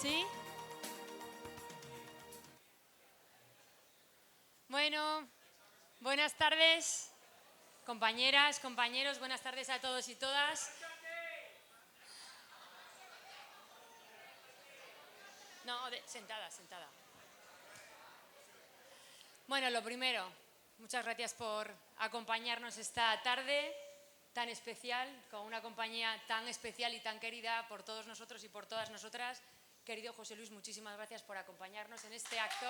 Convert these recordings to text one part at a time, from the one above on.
¿Sí? Bueno, buenas tardes, compañeras, compañeros, buenas tardes a todos y todas. No, sentada, sentada. Bueno, lo primero, muchas gracias por acompañarnos esta tarde tan especial, con una compañía tan especial y tan querida por todos nosotros y por todas nosotras. Querido José Luis, muchísimas gracias por acompañarnos en este acto.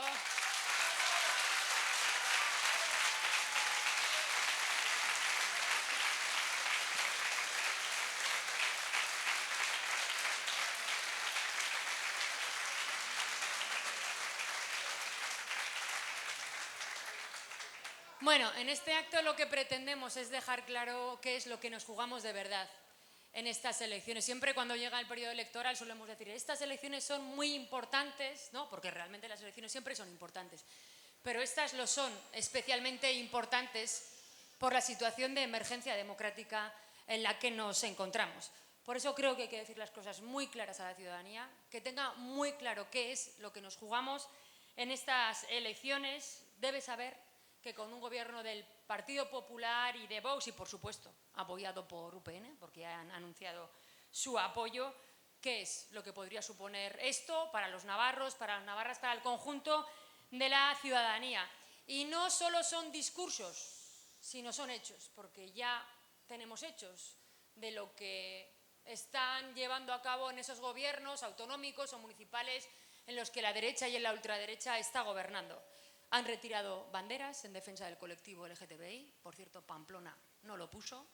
Bueno, en este acto lo que pretendemos es dejar claro qué es lo que nos jugamos de verdad en estas elecciones. Siempre cuando llega el periodo electoral solemos decir, estas elecciones son muy importantes, ¿no? Porque realmente las elecciones siempre son importantes, pero estas lo son especialmente importantes por la situación de emergencia democrática en la que nos encontramos. Por eso creo que hay que decir las cosas muy claras a la ciudadanía, que tenga muy claro qué es lo que nos jugamos en estas elecciones. Debe saber que con un gobierno del Partido Popular y de Vox, y por supuesto apoyado por UPN, porque han anunciado su apoyo, ¿qué es lo que podría suponer esto para los navarros, para las navarras, para el conjunto de la ciudadanía? Y no solo son discursos, sino son hechos, porque ya tenemos hechos de lo que están llevando a cabo en esos gobiernos autonómicos o municipales en los que la derecha y la ultraderecha está gobernando. Han retirado banderas en defensa del colectivo LGTBI, por cierto, Pamplona no lo puso.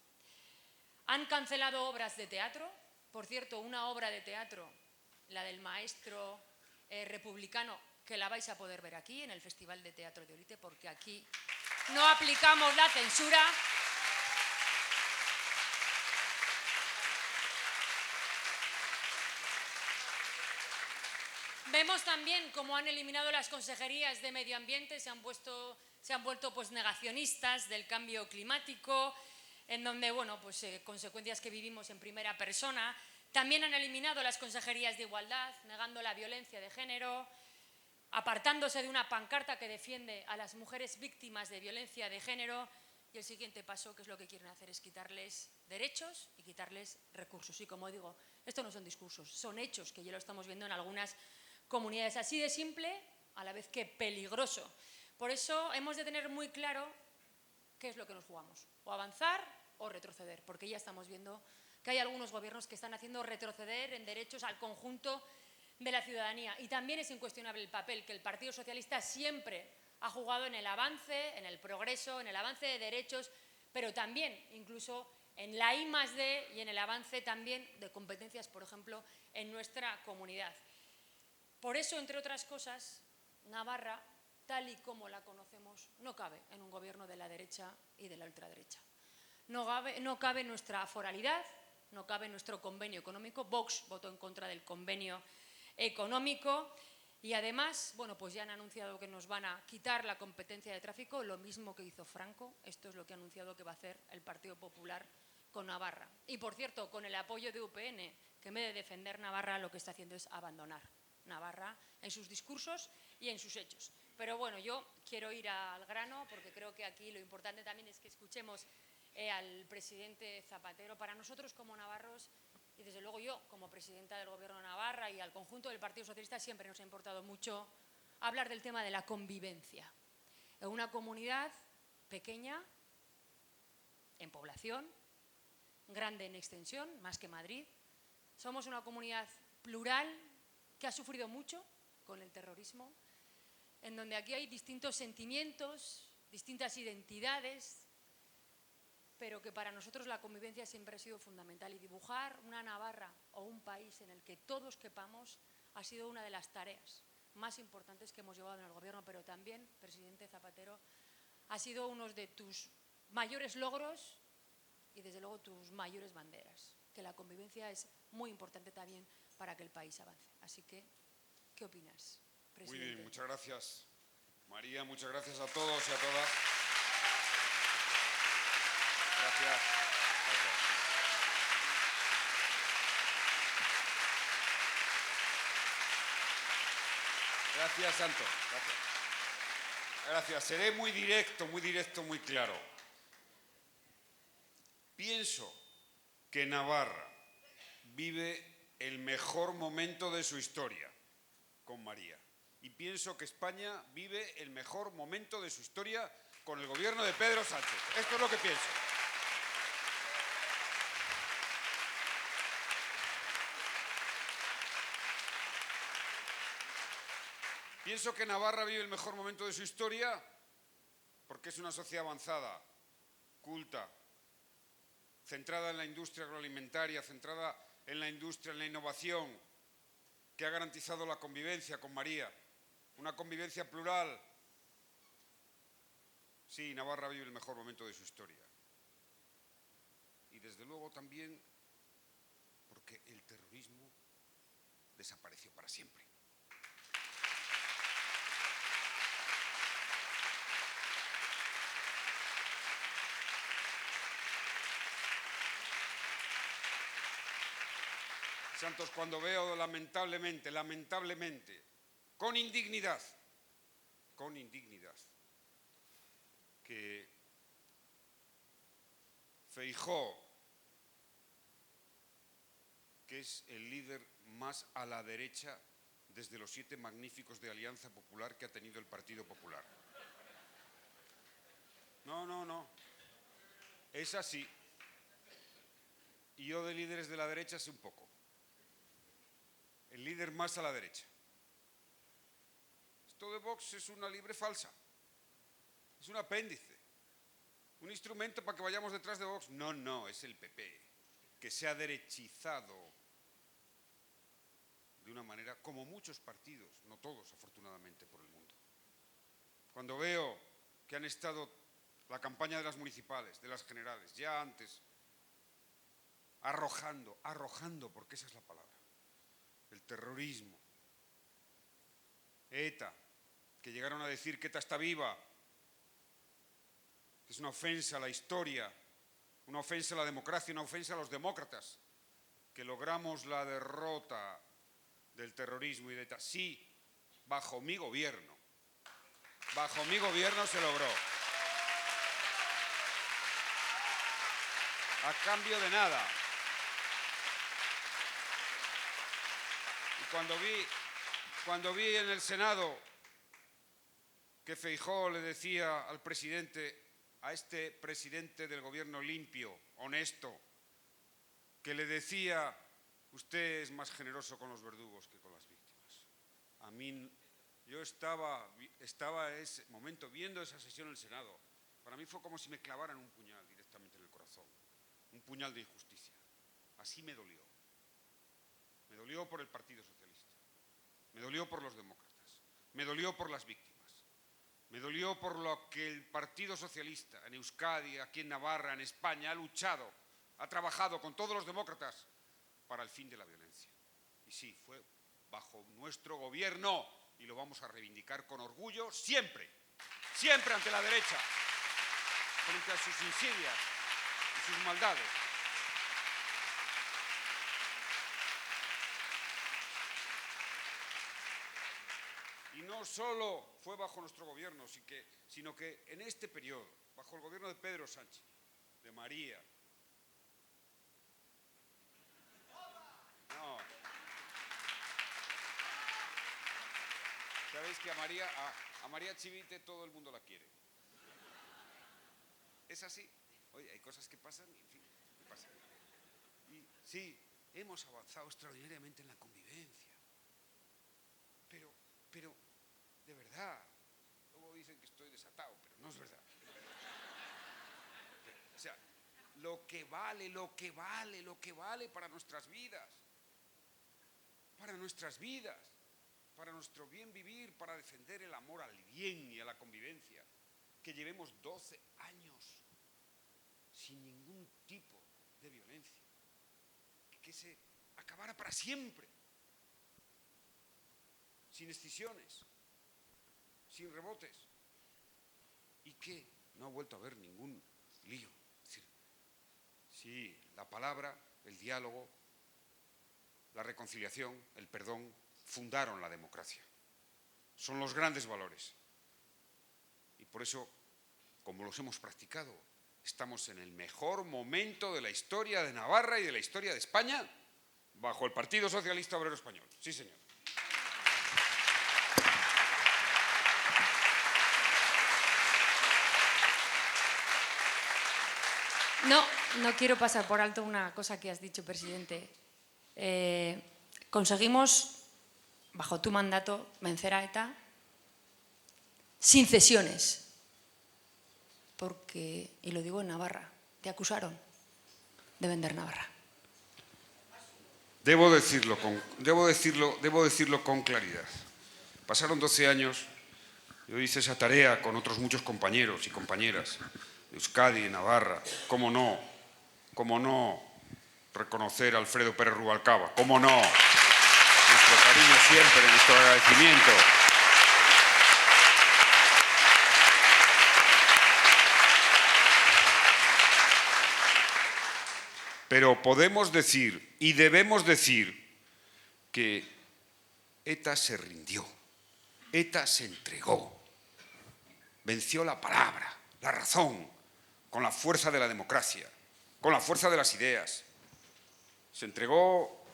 Han cancelado obras de teatro, por cierto, una obra de teatro, la del maestro republicano, que la vais a poder ver aquí en el Festival de Teatro de Olite, porque aquí no aplicamos la censura. Vemos también cómo han eliminado las consejerías de Medio Ambiente, se han vuelto pues negacionistas del cambio climático, en donde, bueno, pues consecuencias que vivimos en primera persona. También han eliminado las consejerías de Igualdad, negando la violencia de género, apartándose de una pancarta que defiende a las mujeres víctimas de violencia de género. Y el siguiente paso, que es lo que quieren hacer, es quitarles derechos y quitarles recursos. Y como digo, esto no son discursos, son hechos, que ya lo estamos viendo en algunas comunidades. Así de simple, a la vez que peligroso. Por eso hemos de tener muy claro qué es lo que nos jugamos, o avanzar o retroceder, porque ya estamos viendo que hay algunos gobiernos que están haciendo retroceder en derechos al conjunto de la ciudadanía. Y también es incuestionable el papel que el Partido Socialista siempre ha jugado en el avance, en el progreso, en el avance de derechos, pero también incluso en la I+D y en el avance también de competencias, por ejemplo, en nuestra comunidad. Por eso, entre otras cosas, Navarra, tal y como la conocemos, no cabe en un gobierno de la derecha y de la ultraderecha. No cabe nuestra foralidad, no cabe nuestro convenio económico. Vox votó en contra del convenio económico y además, bueno, pues ya han anunciado que nos van a quitar la competencia de tráfico, lo mismo que hizo Franco. Esto es lo que ha anunciado que va a hacer el Partido Popular con Navarra. Y, por cierto, con el apoyo de UPN, que en vez de defender Navarra, lo que está haciendo es abandonar Navarra en sus discursos y en sus hechos. Pero bueno, yo quiero ir al grano, porque creo que aquí lo importante también es que escuchemos al presidente Zapatero. Para nosotros como navarros, y desde luego yo como presidenta del Gobierno de Navarra y al conjunto del Partido Socialista, siempre nos ha importado mucho hablar del tema de la convivencia. En una comunidad pequeña en población, grande en extensión, más que Madrid, somos una comunidad plural que ha sufrido mucho con el terrorismo, en donde aquí hay distintos sentimientos, distintas identidades, pero que para nosotros la convivencia siempre ha sido fundamental, y dibujar una Navarra o un país en el que todos quepamos ha sido una de las tareas más importantes que hemos llevado en el Gobierno, pero también, presidente Zapatero, ha sido uno de tus mayores logros y desde luego tus mayores banderas, que la convivencia es muy importante también para que el país avance. Así que, ¿qué opinas, presidente? Muy bien, muchas gracias, María, muchas gracias a todos y a todas. Gracias. Gracias. Gracias, Santos. Gracias. Gracias. Seré muy directo, muy claro. Pienso que Navarra vive el mejor momento de su historia con María. Y pienso que España vive el mejor momento de su historia con el gobierno de Pedro Sánchez. Esto es lo que pienso. Pienso que Navarra vive el mejor momento de su historia porque es una sociedad avanzada, culta, centrada en la industria agroalimentaria, centrada en la industria, en la innovación, que ha garantizado la convivencia con María, una convivencia plural. Sí, Navarra vive el mejor momento de su historia. Y desde luego también porque el terrorismo desapareció para siempre. Santos, cuando veo lamentablemente, con indignidad, que Feijóo, que es el líder más a la derecha desde los 7 magníficos de Alianza Popular que ha tenido el Partido Popular. No, es así. Y yo de líderes de la derecha sé un poco. El líder más a la derecha. Esto de Vox es una libre falsa. Es un apéndice. Un instrumento para que vayamos detrás de Vox. No, es el PP, que se ha derechizado de una manera, como muchos partidos, no todos, afortunadamente, por el mundo. Cuando veo que han estado la campaña de las municipales, de las generales, ya antes, arrojando, porque esa es la palabra, el terrorismo, ETA, que llegaron a decir que ETA está viva, que es una ofensa a la historia, una ofensa a la democracia, una ofensa a los demócratas, que logramos la derrota del terrorismo y de ETA. Sí, bajo mi gobierno se logró. A cambio de nada. Y cuando vi en el Senado que Feijóo le decía al presidente, a este presidente del gobierno limpio, honesto, que le decía, usted es más generoso con los verdugos que con las víctimas. A mí, yo estaba ese momento viendo esa sesión en el Senado. Para mí fue como si me clavaran un puñal directamente en el corazón. Un puñal de injusticia. Así me dolió. Me dolió por el Partido Socialista. Me dolió por los demócratas. Me dolió por las víctimas. Me dolió por lo que el Partido Socialista en Euskadi, aquí en Navarra, en España, ha luchado, ha trabajado con todos los demócratas para el fin de la violencia. Y sí, fue bajo nuestro gobierno y lo vamos a reivindicar con orgullo siempre, siempre ante la derecha, frente a sus insidias y sus maldades. Y no solo fue bajo nuestro gobierno, sino que en este periodo, bajo el gobierno de Pedro Sánchez, de María. No. Sabéis que a María Chivite todo el mundo la quiere. Es así. Oye, hay cosas que pasan y en fin, ¿qué pasa? Y sí, hemos avanzado extraordinariamente en la convivencia. Pero, de verdad, luego dicen que estoy desatado, pero no es verdad. O sea, lo que vale para nuestras vidas, para nuestro bien vivir, para defender el amor al bien y a la convivencia, que llevemos 12 años sin ningún tipo de violencia, que se acabara para siempre, sin escisiones, sin rebotes, y que no ha vuelto a haber ningún lío. Es decir, sí, la palabra, el diálogo, la reconciliación, el perdón, fundaron la democracia. son los grandes valores. Y por eso, como los hemos practicado, estamos en el mejor momento de la historia de Navarra y de la historia de España bajo el Partido Socialista Obrero Español. Sí, señor. No quiero pasar por alto una cosa que has dicho, presidente. Conseguimos, bajo tu mandato, vencer a ETA sin cesiones. Porque, y lo digo en Navarra, te acusaron de vender Navarra. Debo decirlo con claridad. Pasaron 12 años, yo hice esa tarea con otros muchos compañeros y compañeras de Euskadi y Navarra. ¿Cómo no reconocer a Alfredo Pérez Rubalcaba? ¿Cómo no? Nuestro cariño siempre, nuestro agradecimiento. Pero podemos decir y debemos decir que ETA se rindió, ETA se entregó, venció la palabra, la razón, con la fuerza de la democracia, con la fuerza de las ideas. Se entregó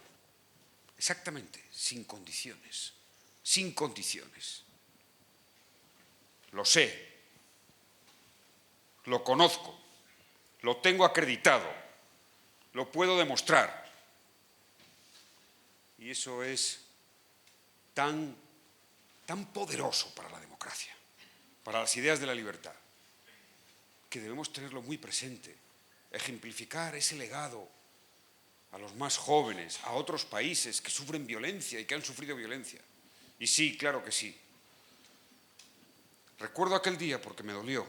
exactamente, sin condiciones, sin condiciones. Lo sé, lo conozco, lo tengo acreditado. Lo puedo demostrar. Y eso es tan poderoso para la democracia, para las ideas de la libertad, que debemos tenerlo muy presente, ejemplificar ese legado a los más jóvenes, a otros países que sufren violencia y que han sufrido violencia. Y sí, claro que sí. Recuerdo aquel día porque me dolió,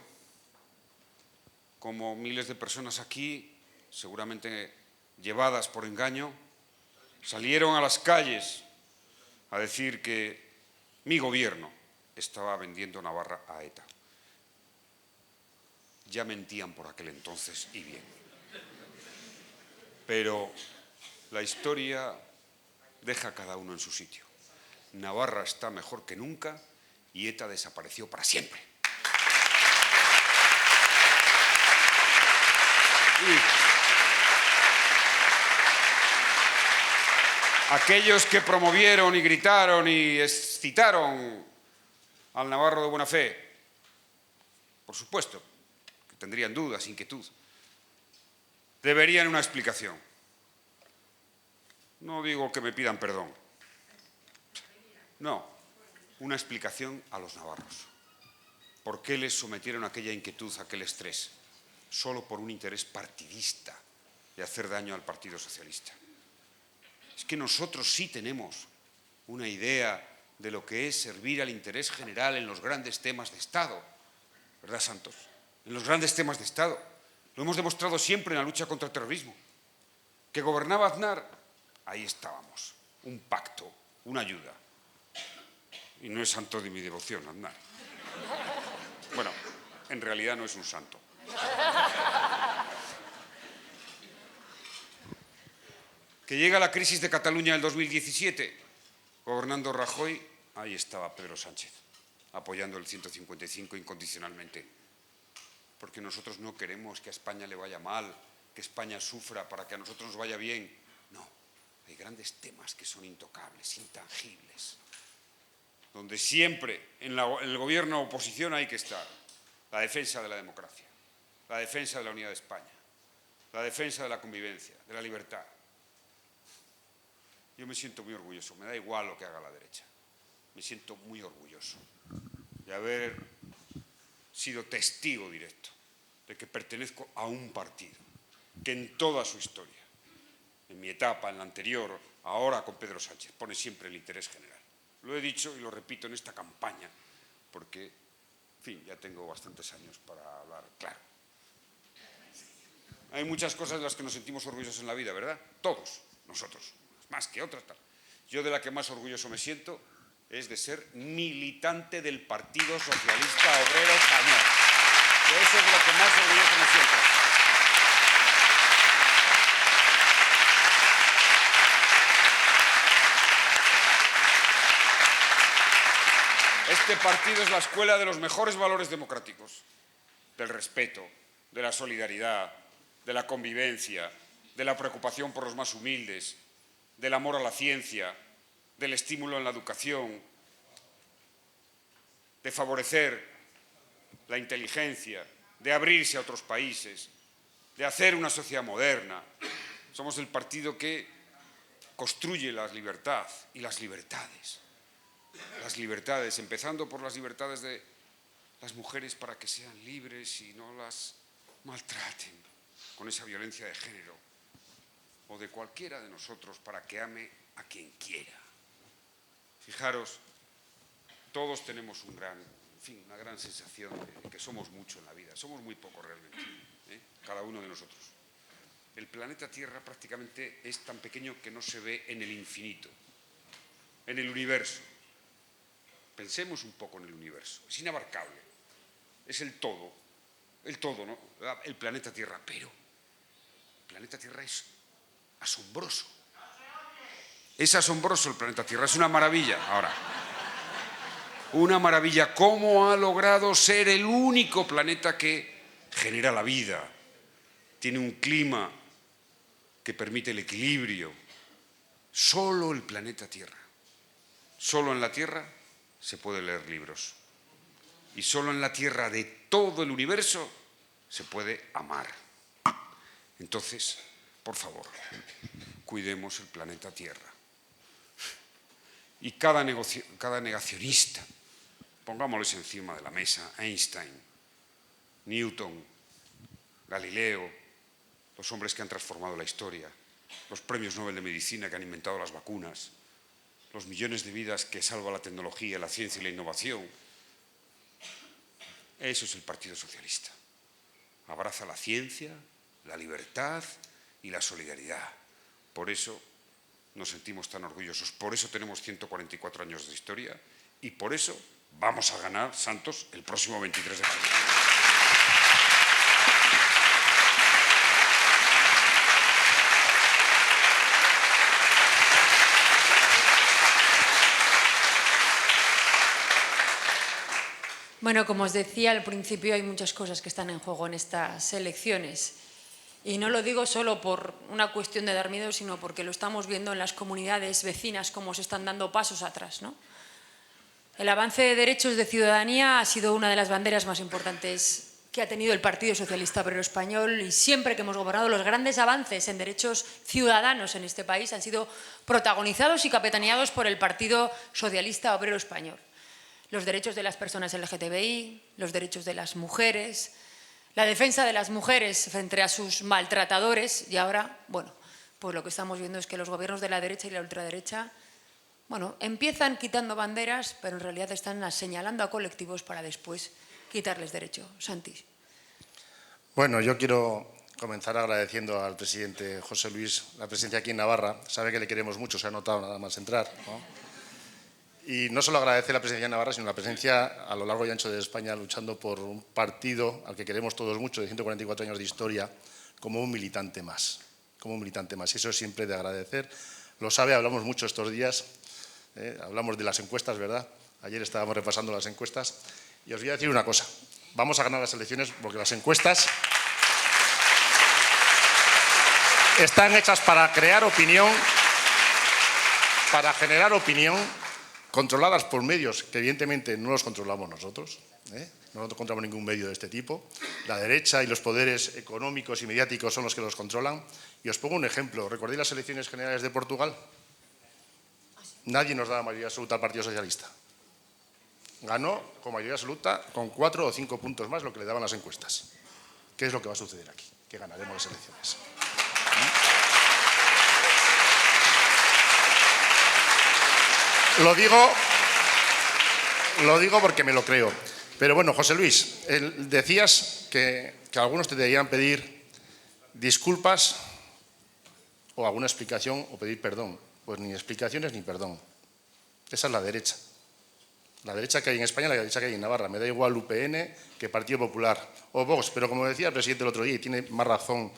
como miles de personas aquí, seguramente llevadas por engaño, salieron a las calles a decir que mi gobierno estaba vendiendo Navarra a ETA. Ya mentían por aquel entonces y bien. Pero la historia deja a cada uno en su sitio. Navarra está mejor que nunca y ETA desapareció para siempre. Aquellos que promovieron y gritaron y excitaron al navarro de buena fe, por supuesto, que tendrían dudas, inquietud, deberían una explicación. No digo que me pidan perdón. No, una explicación a los navarros. ¿Por qué les sometieron a aquella inquietud, a aquel estrés? Solo por un interés partidista de hacer daño al Partido Socialista. Es que nosotros sí tenemos una idea de lo que es servir al interés general en los grandes temas de Estado, ¿verdad, Santos? En los grandes temas de Estado. Lo hemos demostrado siempre en la lucha contra el terrorismo. Que gobernaba Aznar, ahí estábamos. Un pacto, una ayuda. Y no es santo de mi devoción, Aznar. Bueno, en realidad no es un santo. Que llega la crisis de Cataluña del 2017, gobernando Rajoy, ahí estaba Pedro Sánchez, apoyando el 155 incondicionalmente. Porque nosotros no queremos que a España le vaya mal, que España sufra para que a nosotros nos vaya bien. No, hay grandes temas que son intocables, intangibles, donde siempre en el gobierno de oposición hay que estar. La defensa de la democracia, la defensa de la unidad de España, la defensa de la convivencia, de la libertad. Yo me siento muy orgulloso, me da igual lo que haga la derecha. Me siento muy orgulloso de haber sido testigo directo de que pertenezco a un partido que en toda su historia, en mi etapa, en la anterior, ahora con Pedro Sánchez, pone siempre el interés general. Lo he dicho y lo repito en esta campaña porque, en fin, ya tengo bastantes años para hablar claro. Hay muchas cosas de las que nos sentimos orgullosos en la vida, ¿verdad? Todos, nosotros. Más que otras. Yo de la que más orgulloso me siento es de ser militante del Partido Socialista Obrero Español. De eso es de lo que más orgulloso me siento. Este partido es la escuela de los mejores valores democráticos, del respeto, de la solidaridad, de la convivencia, de la preocupación por los más humildes, del amor a la ciencia, del estímulo en la educación, de favorecer la inteligencia, de abrirse a otros países, de hacer una sociedad moderna. Somos el partido que construye la libertad y las libertades. Las libertades, empezando por las libertades de las mujeres para que sean libres y no las maltraten con esa violencia de género, o de cualquiera de nosotros para que ame a quien quiera. Fijaros, todos tenemos una gran sensación de que somos mucho en la vida, somos muy pocos realmente, cada uno de nosotros. El planeta Tierra prácticamente es tan pequeño que no se ve en el infinito, en el universo. Pensemos un poco en el universo, es inabarcable, es el todo, ¿no? El planeta Tierra, pero el planeta Tierra es asombroso. Es asombroso el planeta Tierra, es una maravilla. Ahora, una maravilla, cómo ha logrado ser el único planeta que genera la vida, tiene un clima que permite el equilibrio. Solo el planeta Tierra, solo en la Tierra se puede leer libros. Y solo en la Tierra de todo el universo se puede amar. Entonces, por favor, cuidemos el planeta Tierra. Y cada negacionista, pongámosles encima de la mesa, Einstein, Newton, Galileo, los hombres que han transformado la historia, los premios Nobel de Medicina que han inventado las vacunas, los millones de vidas que salva la tecnología, la ciencia y la innovación. Eso es el Partido Socialista. Abraza la ciencia, la libertad y la solidaridad. Por eso nos sentimos tan orgullosos, por eso tenemos 144 años de historia y por eso vamos a ganar Santos el próximo 23 de junio. Bueno, como os decía al principio, hay muchas cosas que están en juego en estas elecciones. Y no lo digo solo por una cuestión de dar miedo, sino porque lo estamos viendo en las comunidades vecinas, cómo se están dando pasos atrás, ¿no? El avance de derechos de ciudadanía ha sido una de las banderas más importantes que ha tenido el Partido Socialista Obrero Español, y siempre que hemos gobernado, los grandes avances en derechos ciudadanos en este país han sido protagonizados y capitaneados por el Partido Socialista Obrero Español. Los derechos de las personas LGTBI, los derechos de las mujeres, la defensa de las mujeres frente a sus maltratadores, y ahora, bueno, pues lo que estamos viendo es que los gobiernos de la derecha y la ultraderecha, bueno, empiezan quitando banderas, pero en realidad están señalando a colectivos para después quitarles derecho. Santi. Bueno, yo quiero comenzar agradeciendo al presidente José Luis la presencia aquí en Navarra. Sabe que le queremos mucho, se ha notado nada más entrar, ¿no? Y no solo agradecer la presencia de Navarra, sino la presencia a lo largo y ancho de España luchando por un partido al que queremos todos mucho, de 144 años de historia, como un militante más. Como un militante más. Y eso es siempre de agradecer. Lo sabe, hablamos mucho estos días, hablamos de las encuestas, ¿verdad? Ayer estábamos repasando las encuestas. Y os voy a decir una cosa. Vamos a ganar las elecciones porque las encuestas están hechas para crear opinión, para generar opinión, controladas por medios que evidentemente no los controlamos nosotros, no controlamos ningún medio de este tipo. La derecha y los poderes económicos y mediáticos son los que los controlan. Y os pongo un ejemplo. ¿Recordáis las elecciones generales de Portugal? Nadie nos daba mayoría absoluta al Partido Socialista. Ganó con mayoría absoluta con 4 o 5 puntos más lo que le daban las encuestas. ¿Qué es lo que va a suceder aquí? Que ganaremos las elecciones. Lo digo porque me lo creo. Pero bueno, José Luis, decías que algunos te deberían pedir disculpas o alguna explicación o pedir perdón. Pues ni explicaciones ni perdón. Esa es la derecha. La derecha que hay en España, la derecha que hay en Navarra. Me da igual UPN que Partido Popular o Vox. Pero como decía el presidente el otro día, y tiene más razón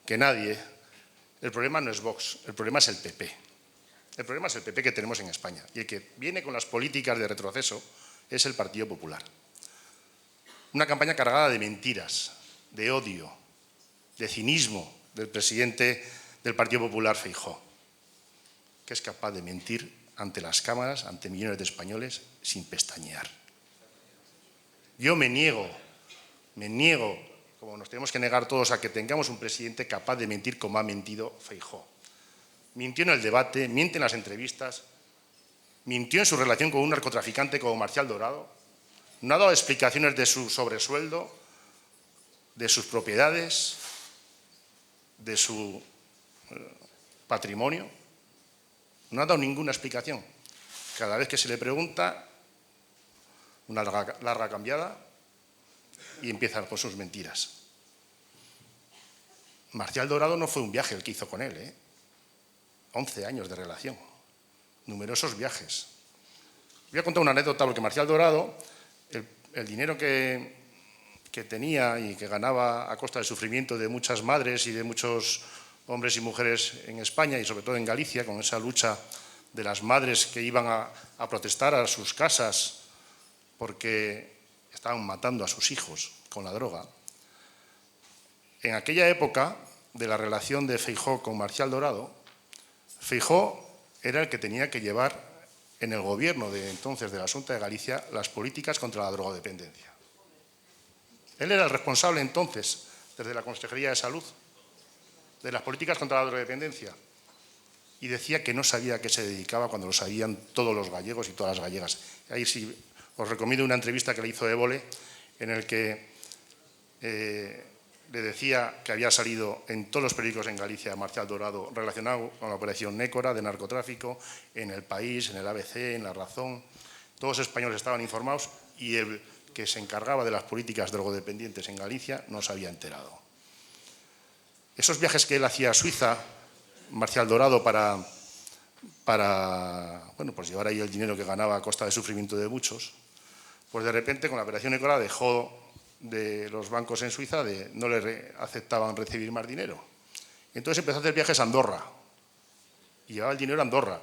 que nadie, el problema no es Vox, el problema es el PP. El problema es el PP que tenemos en España y el que viene con las políticas de retroceso es el Partido Popular. Una campaña cargada de mentiras, de odio, de cinismo del presidente del Partido Popular, Feijóo, que es capaz de mentir ante las cámaras, ante millones de españoles, sin pestañear. Yo me niego, como nos tenemos que negar todos, a que tengamos un presidente capaz de mentir como ha mentido Feijóo. Mintió en el debate, miente en las entrevistas, mintió en su relación con un narcotraficante como Marcial Dorado, no ha dado explicaciones de su sobresueldo, de sus propiedades, de su patrimonio. No ha dado ninguna explicación. Cada vez que se le pregunta, una larga cambiada y empiezan con sus mentiras. Marcial Dorado no fue un viaje el que hizo con él, 11 años de relación, numerosos viajes. Voy a contar una anécdota porque Marcial Dorado, el dinero que tenía y que ganaba a costa del sufrimiento de muchas madres y de muchos hombres y mujeres en España y sobre todo en Galicia, con esa lucha de las madres que iban a protestar a sus casas porque estaban matando a sus hijos con la droga. En aquella época de la relación de Feijóo con Marcial Dorado, Feijóo era el que tenía que llevar en el gobierno de entonces de la Xunta de Galicia las políticas contra la drogodependencia. Él era el responsable entonces, desde la Consejería de Salud, de las políticas contra la drogodependencia, y decía que no sabía a qué se dedicaba cuando lo sabían todos los gallegos y todas las gallegas. Ahí sí os recomiendo una entrevista que le hizo Évole, en el que le decía que había salido en todos los periódicos en Galicia Marcial Dorado relacionado con la operación Nécora de narcotráfico, en El País, en el ABC, en La Razón. Todos los españoles estaban informados y el que se encargaba de las políticas drogodependientes en Galicia no se había enterado. Esos viajes que él hacía a Suiza, Marcial Dorado, para pues llevar ahí el dinero que ganaba a costa del sufrimiento de muchos, pues de repente con la operación Nécora dejó de los bancos en Suiza, no le aceptaban recibir más dinero. Entonces empezó a hacer viajes a Andorra y llevaba el dinero a Andorra.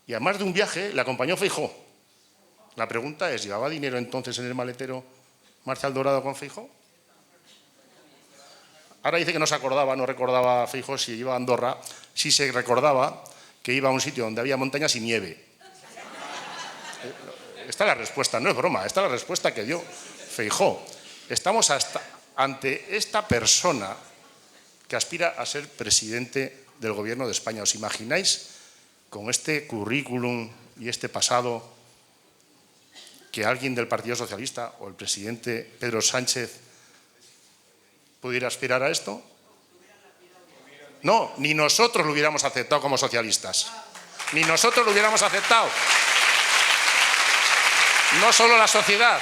Y además de un viaje le acompañó Feijóo. La pregunta es, ¿llevaba dinero entonces en el maletero Marcial Dorado con Feijóo? Ahora dice que no se acordaba, no recordaba Feijóo si iba a Andorra, si se recordaba que iba a un sitio donde había montañas y nieve. Esta es la respuesta, no es broma, esta es la respuesta que dio Feijóo. Estamos ante esta persona que aspira a ser presidente del Gobierno de España. ¿Os imagináis con este currículum y este pasado que alguien del Partido Socialista o el presidente Pedro Sánchez pudiera aspirar a esto? No, ni nosotros lo hubiéramos aceptado como socialistas. Ni nosotros lo hubiéramos aceptado. No solo la sociedad,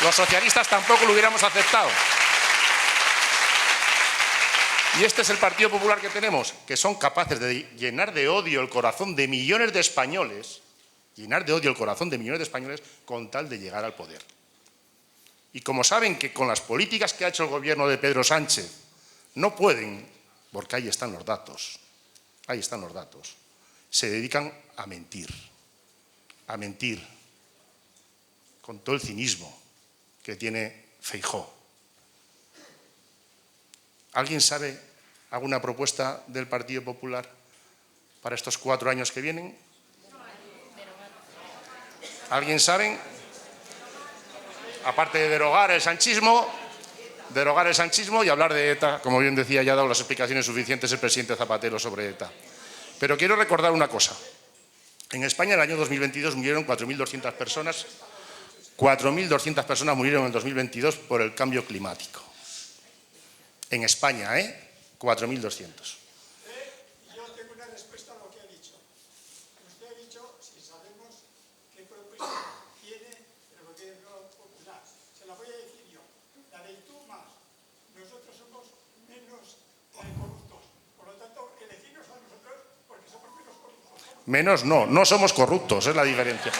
los socialistas tampoco lo hubiéramos aceptado. Y este es el Partido Popular que tenemos, que son capaces de llenar de odio el corazón de millones de españoles, con tal de llegar al poder. Y como saben que con las políticas que ha hecho el gobierno de Pedro Sánchez no pueden, porque ahí están los datos, se dedican a mentir, con todo el cinismo que tiene Feijóo. ¿Alguien sabe alguna propuesta del Partido Popular para estos 4 años que vienen? ¿Alguien sabe? Aparte de derogar el sanchismo y hablar de ETA, como bien decía, ya ha dado las explicaciones suficientes el presidente Zapatero sobre ETA. Pero quiero recordar una cosa. En España, en el año 2022, murieron 4.200 personas. 4.200 personas murieron en el 2022 por el cambio climático. En España, 4.200. Yo tengo una respuesta a lo que ha dicho. Usted ha dicho si sabemos qué propuesta tiene el Gobierno Popular. Se la voy a decir yo. La del tú más. Nosotros somos menos corruptos. Por lo tanto, elegirnos a nosotros porque somos menos corruptos. Menos no somos corruptos, es la diferencia.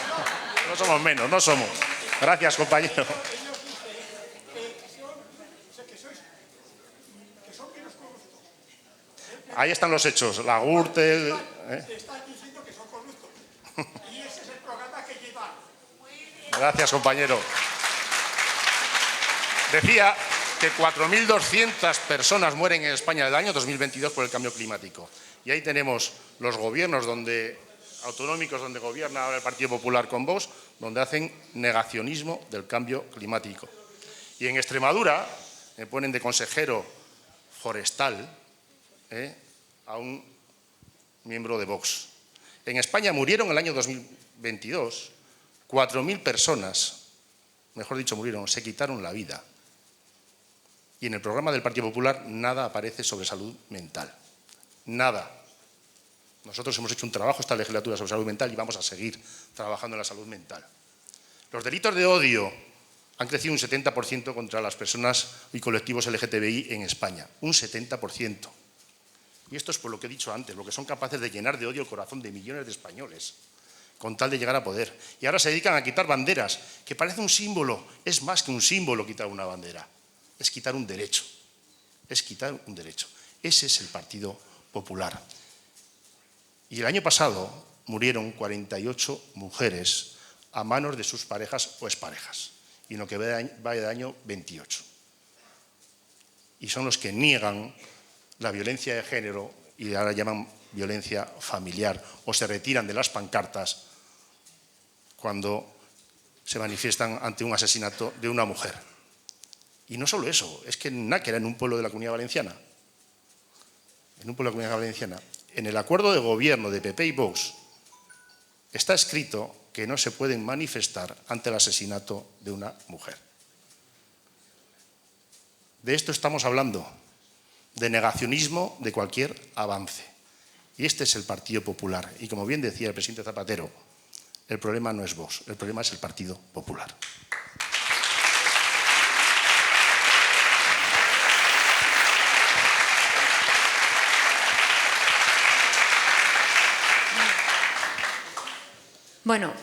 No somos menos, no somos. Gracias, compañero. Ahí están los hechos, la Gürtel. Te están diciendo que son corruptos. Y ese es el programa que llevan. Gracias, compañero. Decía que 4.200 personas mueren en España del año 2022 por el cambio climático. Y ahí tenemos los gobiernos autonómicos donde gobierna ahora el Partido Popular con Vox, donde hacen negacionismo del cambio climático. Y en Extremadura me ponen de consejero forestal a un miembro de Vox. En España murieron en el año 2022 4.000 personas, mejor dicho, murieron, se quitaron la vida. Y en el programa del Partido Popular nada aparece sobre salud mental. Nada. Nosotros hemos hecho un trabajo esta legislatura sobre salud mental y vamos a seguir trabajando en la salud mental. Los delitos de odio han crecido un 70% contra las personas y colectivos LGTBI en España. Un 70%. Y esto es por lo que he dicho antes, lo que son capaces de llenar de odio el corazón de millones de españoles, con tal de llegar a poder. Y ahora se dedican a quitar banderas, que parece un símbolo. Es más que un símbolo quitar una bandera. Es quitar un derecho. Es quitar un derecho. Ese es el Partido Popular. Y el año pasado murieron 48 mujeres a manos de sus parejas o exparejas. Y en lo que va de año, 28. Y son los que niegan la violencia de género y ahora llaman violencia familiar o se retiran de las pancartas cuando se manifiestan ante un asesinato de una mujer. Y no solo eso, es que en Náquera, en un pueblo de la Comunidad Valenciana, en el acuerdo de gobierno de PP y Vox está escrito que no se pueden manifestar ante el asesinato de una mujer. De esto estamos hablando, de negacionismo de cualquier avance. Y este es el Partido Popular. Y como bien decía el presidente Zapatero, el problema no es Vox, el problema es el Partido Popular. Bueno,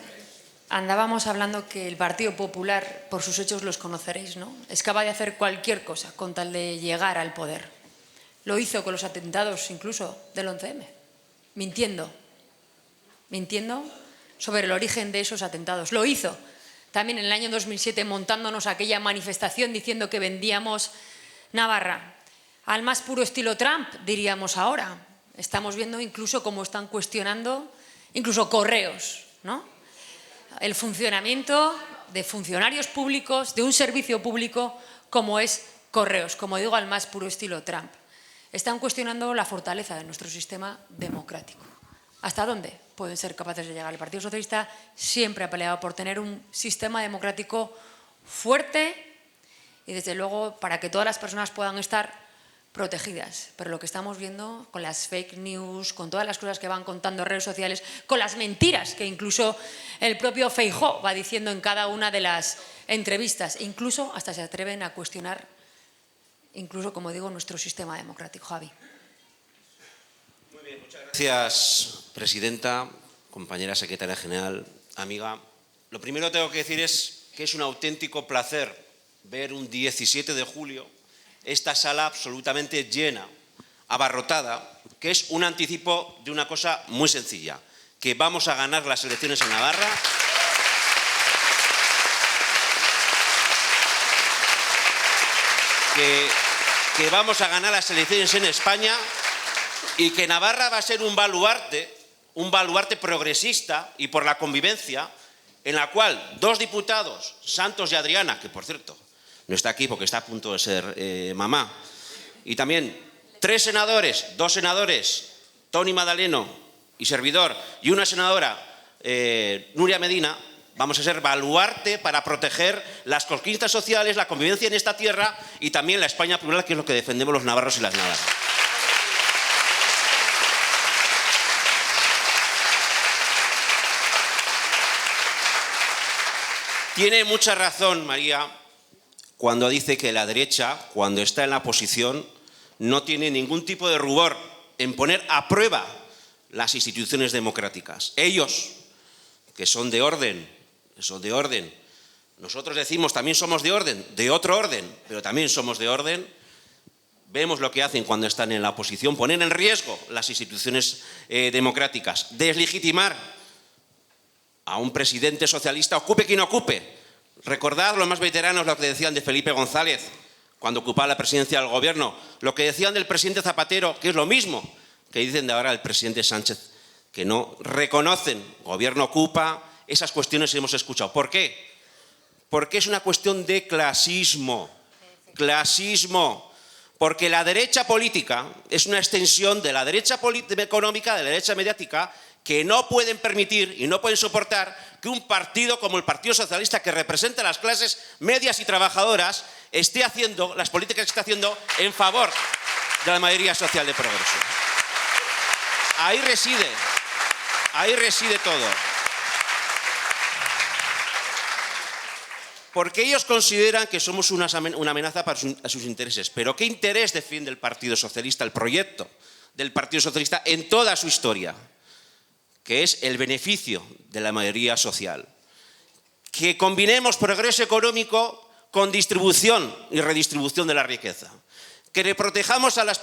andábamos hablando que el Partido Popular, por sus hechos los conoceréis, ¿no? Es capaz de hacer cualquier cosa con tal de llegar al poder. Lo hizo con los atentados incluso del 11M, mintiendo sobre el origen de esos atentados. Lo hizo también en el año 2007 montándonos aquella manifestación diciendo que vendíamos Navarra. Al más puro estilo Trump, diríamos ahora. Estamos viendo incluso cómo están cuestionando incluso Correos, ¿no? El funcionamiento de funcionarios públicos, de un servicio público como es Correos, como digo, al más puro estilo Trump. Están cuestionando la fortaleza de nuestro sistema democrático. ¿Hasta dónde pueden ser capaces de llegar? El Partido Socialista siempre ha peleado por tener un sistema democrático fuerte y, desde luego, para que todas las personas puedan estar protegidas. Pero lo que estamos viendo con las fake news, con todas las cosas que van contando en redes sociales, con las mentiras que incluso el propio Feijóo va diciendo en cada una de las entrevistas, incluso hasta se atreven a cuestionar, incluso, como digo, nuestro sistema democrático. Javi. Muy bien, muchas gracias, presidenta, compañera secretaria general, amiga. Lo primero que tengo que decir es que es un auténtico placer ver un 17 de julio esta sala absolutamente llena, abarrotada, que es un anticipo de una cosa muy sencilla, que vamos a ganar las elecciones en Navarra. Que vamos a ganar las elecciones en España y que Navarra va a ser un baluarte progresista y por la convivencia, en la cual dos diputados, Santos y Adriana, que por cierto no está aquí porque está a punto de ser mamá, y también dos senadores, Toni Madaleno y servidor, y una senadora, Nuria Medina, vamos a ser baluarte para proteger las conquistas sociales, la convivencia en esta tierra y también la España plural, que es lo que defendemos los navarros y las navarras. Tiene mucha razón, María, cuando dice que la derecha, cuando está en la oposición, no tiene ningún tipo de rubor en poner a prueba las instituciones democráticas. Ellos, que son de orden, nosotros decimos también somos de orden, de otro orden, pero también somos de orden, vemos lo que hacen cuando están en la oposición, poner en riesgo las instituciones democráticas, deslegitimar a un presidente socialista, ocupe quien ocupe. Recordad los más veteranos lo que decían de Felipe González cuando ocupaba la presidencia del gobierno, lo que decían del presidente Zapatero, que es lo mismo que dicen de ahora el presidente Sánchez, que no reconocen, gobierno ocupa, esas cuestiones hemos escuchado. ¿Por qué? Porque es una cuestión de clasismo, porque la derecha política es una extensión de la derecha económica, de la derecha mediática, que no pueden permitir y no pueden soportar que un partido como el Partido Socialista, que representa a las clases medias y trabajadoras, esté haciendo las políticas que está haciendo en favor de la mayoría social de Progreso. Ahí reside todo. Porque ellos consideran que somos una amenaza para sus intereses. ¿Pero qué interés defiende el Partido Socialista, el proyecto del Partido Socialista en toda su historia? Que es el beneficio de la mayoría social. Que combinemos progreso económico con distribución y redistribución de la riqueza. Que protejamos a las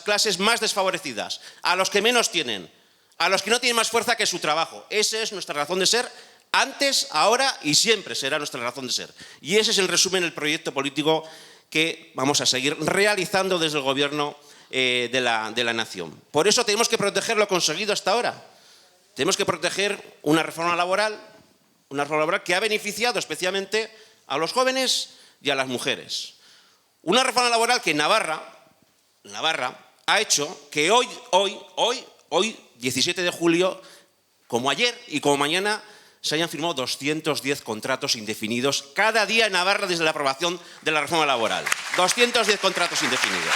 clases más desfavorecidas, a los que menos tienen, a los que no tienen más fuerza que su trabajo. Esa es nuestra razón de ser, antes, ahora y siempre será nuestra razón de ser. Y ese es el resumen del proyecto político que vamos a seguir realizando desde el Gobierno de la Nación. Por eso tenemos que proteger lo conseguido hasta ahora. Tenemos que proteger una reforma laboral que ha beneficiado especialmente a los jóvenes y a las mujeres. Una reforma laboral que en Navarra ha hecho que hoy, 17 de julio, como ayer y como mañana, se hayan firmado 210 contratos indefinidos cada día en Navarra desde la aprobación de la reforma laboral. 210 contratos indefinidos.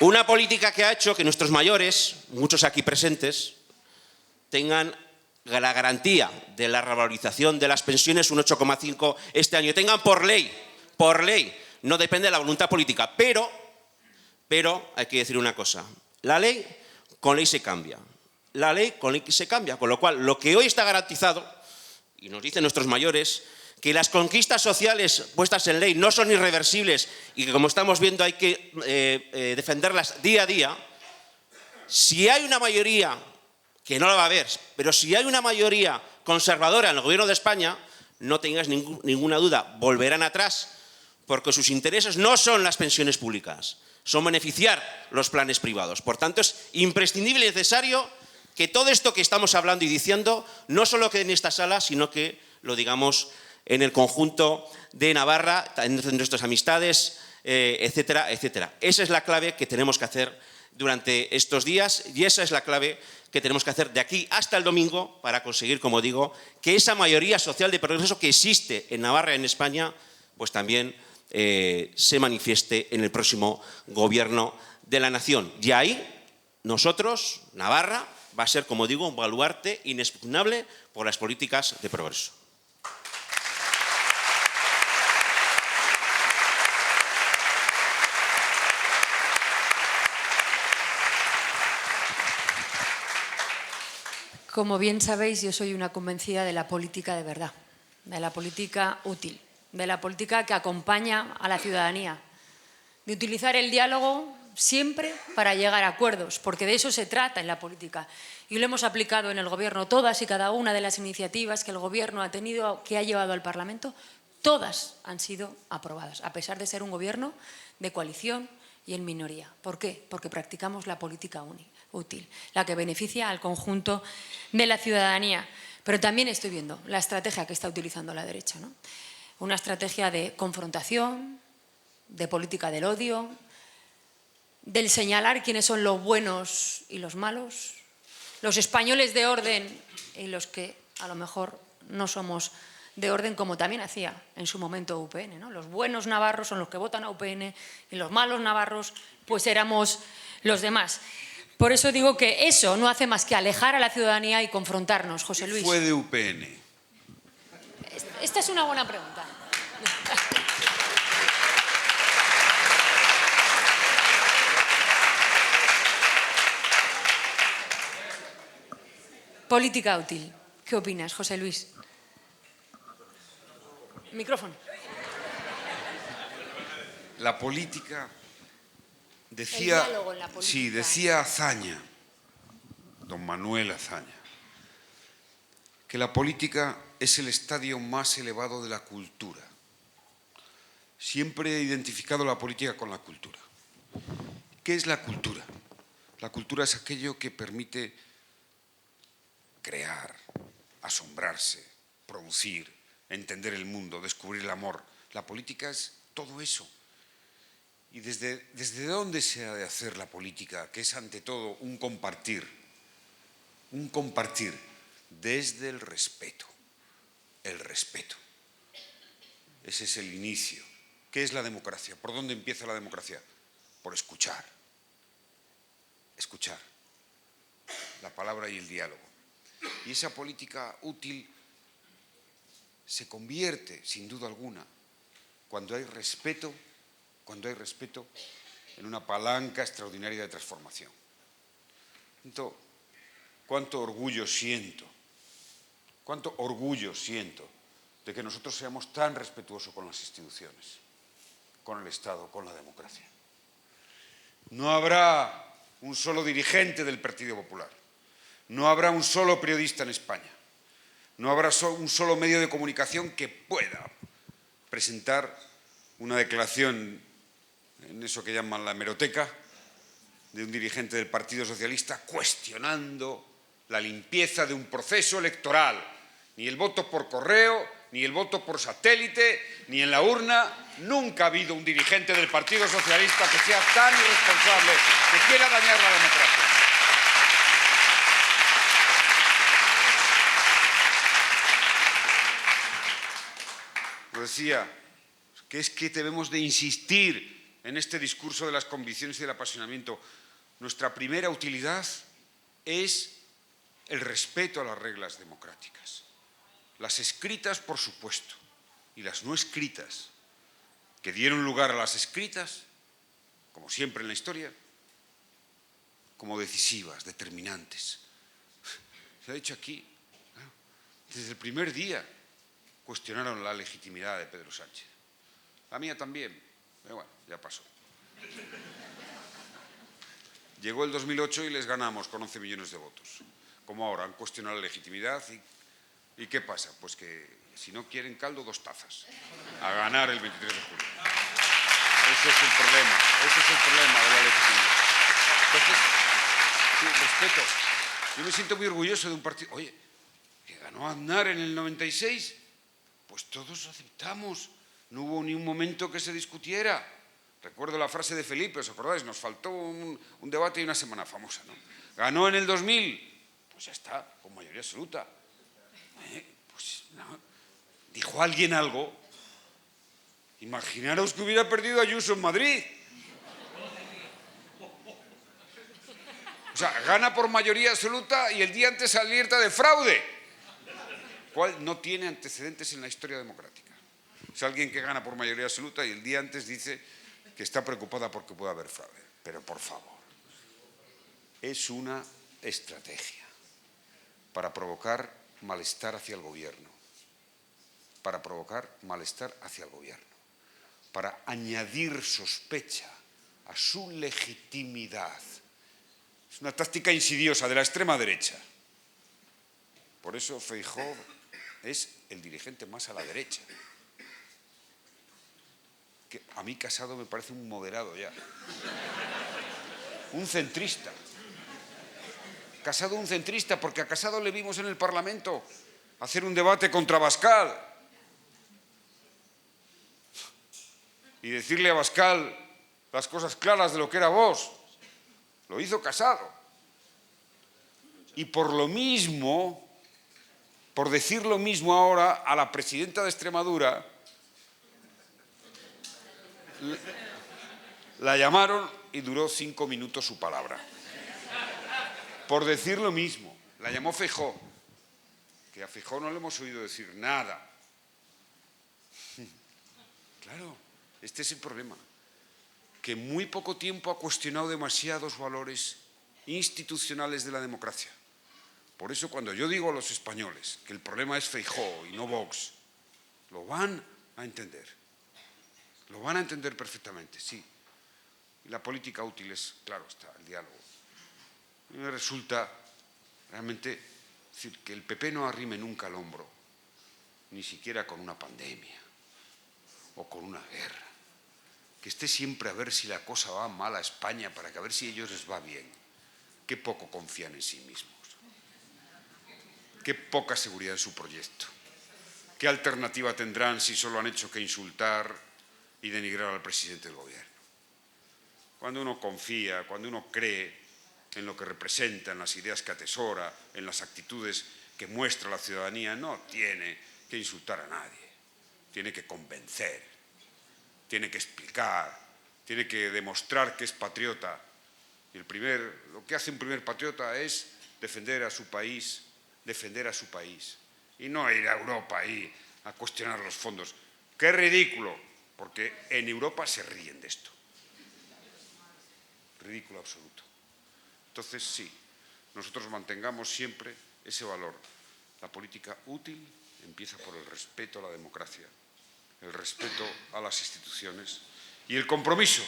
Una política que ha hecho que nuestros mayores, muchos aquí presentes, tengan la garantía de la revalorización de las pensiones, un 8,5 este año. Tengan por ley, no depende de la voluntad política. Pero hay que decir una cosa, la ley con ley se cambia. Con lo cual, lo que hoy está garantizado, y nos dicen nuestros mayores, que las conquistas sociales puestas en ley no son irreversibles y que, como estamos viendo, hay que defenderlas día a día. Si hay una mayoría, que no la va a haber, pero si hay una mayoría conservadora en el Gobierno de España, no tengáis ninguna duda, volverán atrás, porque sus intereses no son las pensiones públicas, son beneficiar los planes privados. Por tanto, es imprescindible y necesario que todo esto que estamos hablando y diciendo no solo quede en esta sala, sino que lo digamos en el conjunto de Navarra, en nuestras amistades, etcétera, etcétera. Esa es la clave que tenemos que hacer durante estos días y esa es la clave que tenemos que hacer de aquí hasta el domingo para conseguir, como digo, que esa mayoría social de progreso que existe en Navarra y en España, pues también se manifieste en el próximo Gobierno de la Nación. Y ahí nosotros, Navarra, va a ser, como digo, un baluarte inexpugnable por las políticas de progreso. Como bien sabéis, yo soy una convencida de la política de verdad, de la política útil, de la política que acompaña a la ciudadanía, de utilizar el diálogo siempre para llegar a acuerdos, porque de eso se trata en la política. Y lo hemos aplicado en el Gobierno, todas y cada una de las iniciativas que el Gobierno ha tenido, que ha llevado al Parlamento, todas han sido aprobadas, a pesar de ser un Gobierno de coalición y en minoría. ¿Por qué? Porque practicamos la política útil, la que beneficia al conjunto de la ciudadanía. Pero también estoy viendo la estrategia que está utilizando la derecha, ¿no? Una estrategia de confrontación, de política del odio, del señalar quiénes son los buenos y los malos, los españoles de orden y los que a lo mejor no somos de orden, como también hacía en su momento UPN, ¿no? Los buenos navarros son los que votan a UPN y los malos navarros pues éramos los demás. Por eso digo que eso no hace más que alejar a la ciudadanía y confrontarnos, José Luis. Fue de UPN. Esta es una buena pregunta. Política útil. ¿Qué opinas, José Luis? Micrófono. La política diálogo en la política. Sí, decía Azaña, don Manuel Azaña, que la política es el estadio más elevado de la cultura. Siempre he identificado la política con la cultura. ¿Qué es la cultura? La cultura es aquello que permite crear, asombrarse, producir, entender el mundo, descubrir el amor. La política es todo eso. ¿Y desde dónde se ha de hacer la política? Que es ante todo un compartir desde el respeto. El respeto. Ese es el inicio. ¿Qué es la democracia? ¿Por dónde empieza la democracia? Por escuchar. Escuchar. La palabra y el diálogo. Y esa política útil se convierte, sin duda alguna, cuando hay respeto, en una palanca extraordinaria de transformación. Cuánto orgullo siento de que nosotros seamos tan respetuosos con las instituciones, con el Estado, con la democracia. No habrá un solo dirigente del Partido Popular, no habrá un solo periodista en España, no habrá un solo medio de comunicación que pueda presentar una declaración en eso que llaman la hemeroteca de un dirigente del Partido Socialista cuestionando la limpieza de un proceso electoral. Ni el voto por correo, ni el voto por satélite, ni en la urna. Nunca ha habido un dirigente del Partido Socialista que sea tan irresponsable, que quiera dañar la democracia. Lo decía, que es que debemos de insistir en este discurso de las convicciones y del apasionamiento. Nuestra primera utilidad es el respeto a las reglas democráticas. Las escritas, por supuesto, y las no escritas, que dieron lugar a las escritas, como siempre en la historia, como decisivas, determinantes. Se ha dicho aquí, desde el primer día cuestionaron la legitimidad de Pedro Sánchez. La mía también, pero bueno, ya pasó. Llegó el 2008 y les ganamos con 11 millones de votos. Como ahora, han cuestionado la legitimidad y ¿qué pasa? Pues que si no quieren caldo, 2 tazas. A ganar el 23 de julio. Ese es el problema de la legitimidad. Entonces, sí, respeto. Yo me siento muy orgulloso de un partido. Oye, que ganó Aznar en el 96, pues todos aceptamos. No hubo ni un momento que se discutiera. Recuerdo la frase de Felipe, ¿os acordáis? Nos faltó un debate y una semana famosa, ¿no? Ganó en el 2000. Pues ya está, con mayoría absoluta. Pues no. ¿Dijo alguien algo? Imaginaros que hubiera perdido Ayuso en Madrid. O sea, gana por mayoría absoluta y el día antes se alerta de fraude. ¿Cuál no tiene antecedentes en la historia democrática? Es alguien que gana por mayoría absoluta y el día antes dice que está preocupada porque pueda haber fraude. Pero por favor, es una estrategia para provocar malestar hacia el gobierno, para añadir sospecha a su legitimidad. Es una táctica insidiosa de la extrema derecha. Por eso Feijóo es el dirigente más a la derecha. Que a mí Casado me parece un moderado ya. Un centrista. Casado un centrista, porque a Casado le vimos en el Parlamento hacer un debate contra Abascal y decirle a Abascal las cosas claras de lo que era Vox. Lo hizo Casado. Y por lo mismo, por decir lo mismo ahora a la presidenta de Extremadura, la llamaron y duró 5 minutos su palabra. Por decir lo mismo, la llamó Feijóo, que a Feijóo no le hemos oído decir nada. Claro, este es el problema, que en muy poco tiempo ha cuestionado demasiados valores institucionales de la democracia. Por eso cuando yo digo a los españoles que el problema es Feijóo y no Vox, lo van a entender. Lo van a entender perfectamente, sí. Y la política útil es, claro está, el diálogo. A mí me resulta realmente decir que el PP no arrime nunca el hombro, ni siquiera con una pandemia o con una guerra. Que esté siempre a ver si la cosa va mal a España para que a ver si a ellos les va bien. Qué poco confían en sí mismos. Qué poca seguridad en su proyecto. ¿Qué alternativa tendrán si solo han hecho que insultar y denigrar al presidente del gobierno? Cuando uno confía, cuando uno cree en lo que representa, en las ideas que atesora, en las actitudes que muestra la ciudadanía, no tiene que insultar a nadie. Tiene que convencer, tiene que explicar, tiene que demostrar que es patriota. Y lo que hace un primer patriota es defender a su país, y no ir a Europa ahí a cuestionar los fondos. ¡Qué ridículo! Porque en Europa se ríen de esto. Ridículo absoluto. Entonces, sí, nosotros mantengamos siempre ese valor. La política útil empieza por el respeto a la democracia, el respeto a las instituciones y el compromiso,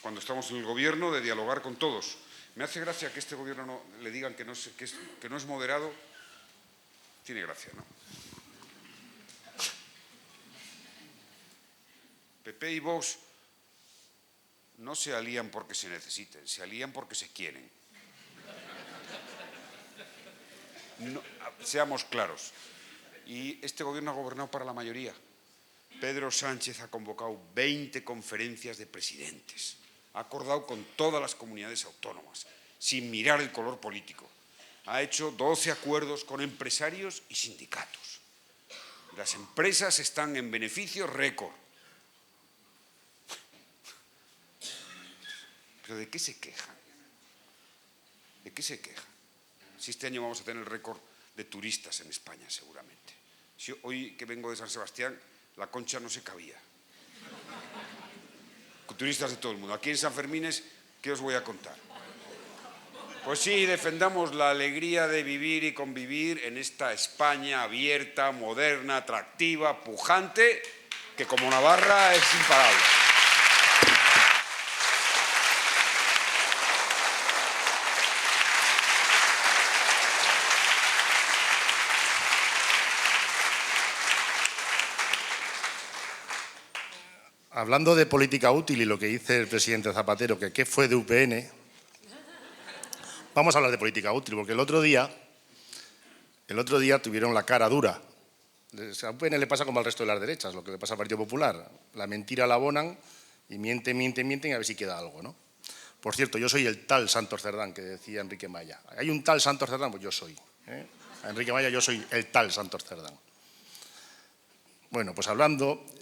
cuando estamos en el gobierno, de dialogar con todos. Me hace gracia que este gobierno le digan que no es moderado. Tiene gracia, ¿no? PP y Vox no se alían porque se necesiten, se alían porque se quieren. No, seamos claros. Y este gobierno ha gobernado para la mayoría. Pedro Sánchez ha convocado 20 conferencias de presidentes. Ha acordado con todas las comunidades autónomas, sin mirar el color político. Ha hecho 12 acuerdos con empresarios y sindicatos. Las empresas están en beneficios récord. ¿Pero de qué se quejan? ¿De qué se quejan? Si este año vamos a tener récord de turistas en España, seguramente. Si hoy que vengo de San Sebastián, la Concha no se cabía. Con turistas de todo el mundo. Aquí en San Fermines, ¿qué os voy a contar? Pues sí, defendamos la alegría de vivir y convivir en esta España abierta, moderna, atractiva, pujante, que como Navarra es imparable. Hablando de política útil y lo que dice el presidente Zapatero, que qué fue de UPN, vamos a hablar de política útil, porque el otro día tuvieron la cara dura. A UPN le pasa como al resto de las derechas, lo que le pasa al Partido Popular. La mentira la abonan y mienten y a ver si queda algo, ¿no? Por cierto, yo soy el tal Santos Cerdán que decía Enrique Maya. ¿Hay un tal Santos Cerdán? Pues yo soy. A Enrique Maya yo soy el tal Santos Cerdán. Bueno, pues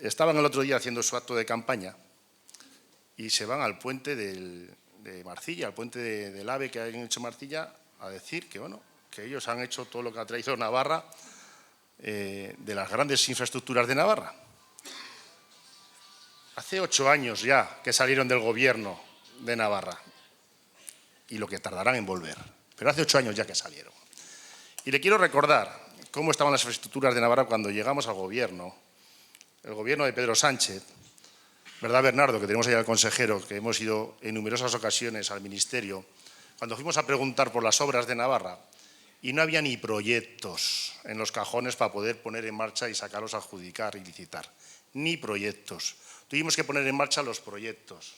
estaban el otro día haciendo su acto de campaña y se van al puente de Marcilla, al puente del AVE que han hecho Marcilla, a decir que, bueno, que ellos han hecho todo lo que ha traído Navarra de las grandes infraestructuras de Navarra. Hace 8 años ya que salieron del gobierno de Navarra y lo que tardarán en volver, pero hace 8 años ya que salieron. Y le quiero recordar cómo estaban las infraestructuras de Navarra cuando llegamos al gobierno, el gobierno de Pedro Sánchez, ¿verdad, Bernardo? Que tenemos ahí al consejero, que hemos ido en numerosas ocasiones al ministerio, cuando fuimos a preguntar por las obras de Navarra y no había ni proyectos en los cajones para poder poner en marcha y sacarlos a adjudicar y licitar. Ni proyectos. Tuvimos que poner en marcha los proyectos.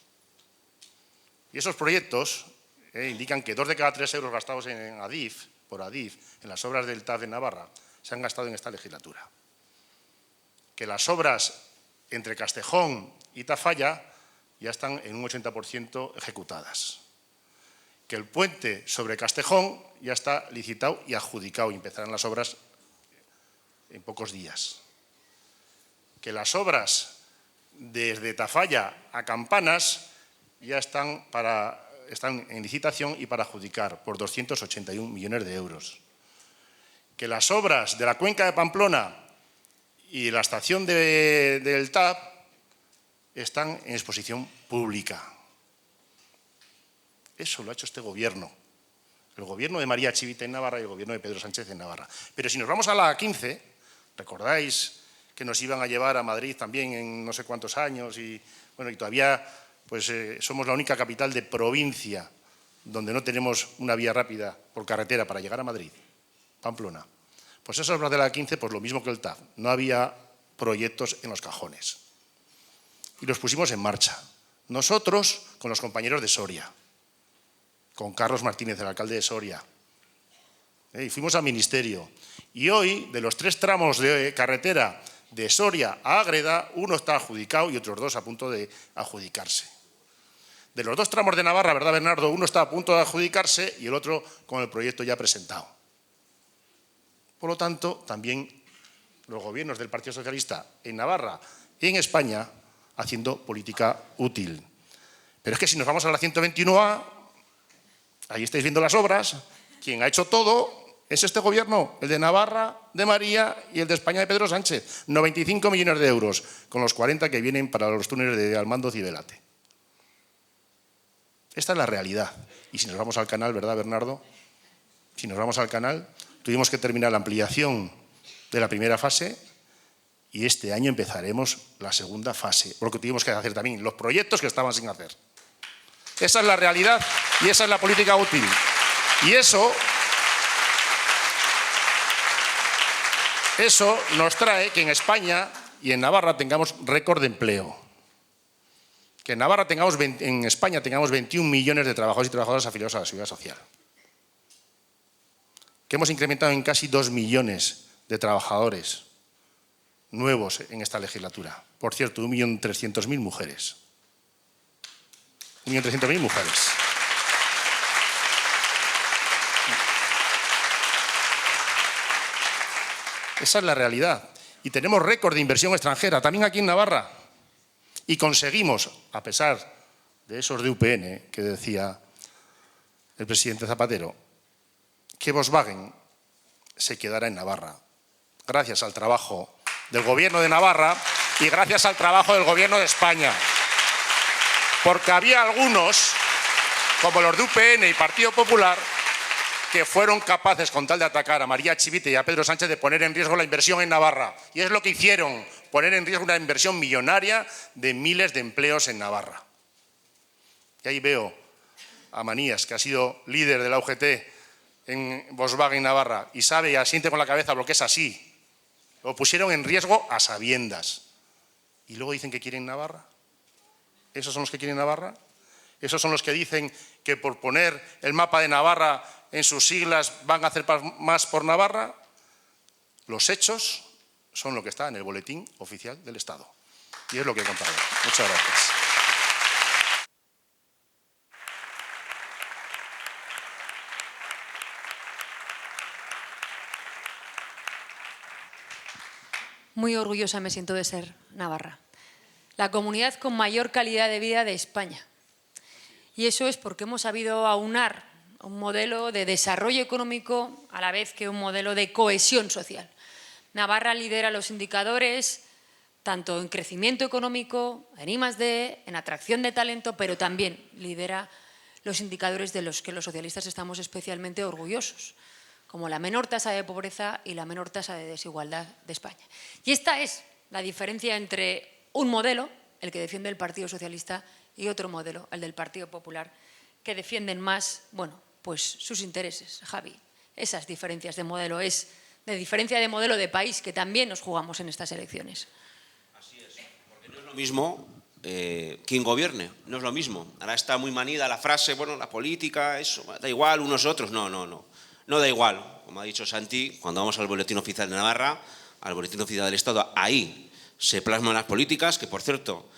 Y esos proyectos indican que 2 de cada 3 euros gastados en Adif, en las obras del TAF en Navarra, se han gastado en esta legislatura. Que las obras entre Castejón y Tafalla ya están en un 80% ejecutadas. Que el puente sobre Castejón ya está licitado y adjudicado y empezarán las obras en pocos días. Que las obras desde Tafalla a Campanas ya están en licitación y para adjudicar por 281 millones de euros. Que las obras de la cuenca de Pamplona y la estación del TAP están en exposición pública. Eso lo ha hecho este gobierno. El gobierno de María Chivite en Navarra y el gobierno de Pedro Sánchez en Navarra. Pero si nos vamos a la A15, ¿recordáis que nos iban a llevar a Madrid también en no sé cuántos años y todavía pues somos la única capital de provincia donde no tenemos una vía rápida por carretera para llegar a Madrid, Pamplona. Pues esas obras de la 15, pues lo mismo que el TAF, no había proyectos en los cajones. Y los pusimos en marcha. Nosotros con los compañeros de Soria, con Carlos Martínez, el alcalde de Soria, y fuimos al ministerio. Y hoy, de los 3 tramos de carretera de Soria a Ágreda, uno está adjudicado y otros 2 a punto de adjudicarse. De los 2 tramos de Navarra, ¿verdad, Bernardo? Uno está a punto de adjudicarse y el otro con el proyecto ya presentado. Por lo tanto, también los gobiernos del Partido Socialista en Navarra y en España haciendo política útil. Pero es que si nos vamos a la 121A, ahí estáis viendo las obras, quien ha hecho todo es este gobierno, el de Navarra, de María y el de España de Pedro Sánchez. 95 millones de euros, con los 40 que vienen para los túneles de Almandoz y Velate. Esta es la realidad. Y si nos vamos al canal, ¿verdad, Bernardo? Si nos vamos al canal, tuvimos que terminar la ampliación de la primera fase y este año empezaremos la segunda fase, porque tuvimos que hacer también los proyectos que estaban sin hacer. Esa es la realidad y esa es la política útil. Y eso nos trae que en España y en Navarra tengamos récord de empleo. Que en España tengamos 21 millones de trabajadores y trabajadoras afiliados a la Seguridad Social. Que hemos incrementado en casi 2 millones de trabajadores nuevos en esta legislatura. Por cierto, 1.300.000 mujeres. 1.300.000 mujeres. Esa es la realidad. Y tenemos récord de inversión extranjera, también aquí en Navarra. Y conseguimos, a pesar de esos de UPN que decía el presidente Zapatero, que Volkswagen se quedara en Navarra, gracias al trabajo del Gobierno de Navarra y gracias al trabajo del Gobierno de España. Porque había algunos, como los de UPN y Partido Popular, que fueron capaces, con tal de atacar a María Chivite y a Pedro Sánchez, de poner en riesgo la inversión en Navarra. Y es lo que hicieron, poner en riesgo una inversión millonaria de miles de empleos en Navarra. Y ahí veo a Manías, que ha sido líder de la UGT en Volkswagen Navarra, y sabe y asiente con la cabeza lo que es así. Lo pusieron en riesgo a sabiendas. Y luego dicen que quieren Navarra. ¿Esos son los que quieren Navarra? ¿Esos son los que dicen que por poner el mapa de Navarra en sus siglas van a hacer más por Navarra? Los hechos son lo que está en el Boletín Oficial del Estado. Y es lo que he contado. Muchas gracias. Muy orgullosa me siento de ser navarra. La comunidad con mayor calidad de vida de España. Y eso es porque hemos sabido aunar un modelo de desarrollo económico a la vez que un modelo de cohesión social. Navarra lidera los indicadores tanto en crecimiento económico, en I+D, en atracción de talento, pero también lidera los indicadores de los que los socialistas estamos especialmente orgullosos, como la menor tasa de pobreza y la menor tasa de desigualdad de España. Y esta es la diferencia entre un modelo, el que defiende el Partido Socialista, y otro modelo, el del Partido Popular, que defienden más, bueno, pues sus intereses, Javi. Esas diferencias de modelo es de diferencia de modelo de país que también nos jugamos en estas elecciones. Así es, porque no es lo mismo quien gobierne, no es lo mismo. Ahora está muy manida la frase, bueno, la política, eso, da igual unos otros. No da igual. Como ha dicho Santi, cuando vamos al Boletín Oficial de Navarra, al Boletín Oficial del Estado, ahí se plasman las políticas, que por cierto,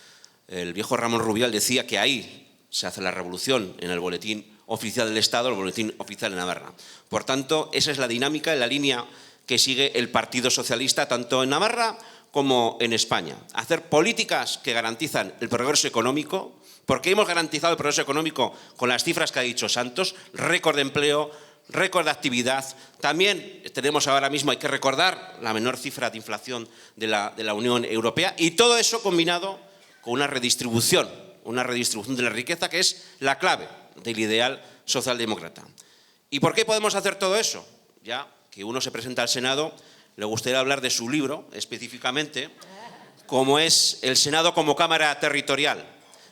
el viejo Ramón Rubial decía que ahí se hace la revolución, en el Boletín Oficial del Estado, el Boletín Oficial de Navarra. Por tanto, esa es la dinámica, la línea que sigue el Partido Socialista, tanto en Navarra como en España. Hacer políticas que garantizan el progreso económico, porque hemos garantizado el progreso económico con las cifras que ha dicho Santos, récord de empleo, récord de actividad. También tenemos ahora mismo, hay que recordar, la menor cifra de inflación de la Unión Europea, y todo eso combinado con una redistribución de la riqueza, que es la clave del ideal socialdemócrata. ¿Y por qué podemos hacer todo eso? Ya que uno se presenta al Senado, le gustaría hablar de su libro específicamente, como es el Senado como Cámara Territorial.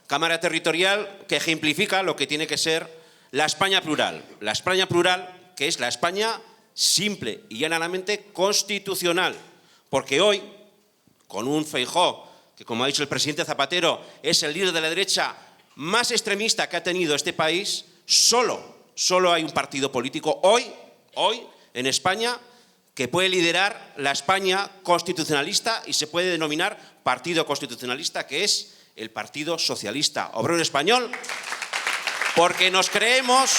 Cámara territorial que ejemplifica lo que tiene que ser la España plural. La España plural, que es la España simple y llanamente constitucional. Porque hoy, con un Feijóo, que como ha dicho el presidente Zapatero, es el líder de la derecha más extremista que ha tenido este país, solo hay un partido político hoy, en España, que puede liderar la España constitucionalista y se puede denominar partido constitucionalista, que es el Partido Socialista Obrero Español, porque nos creemos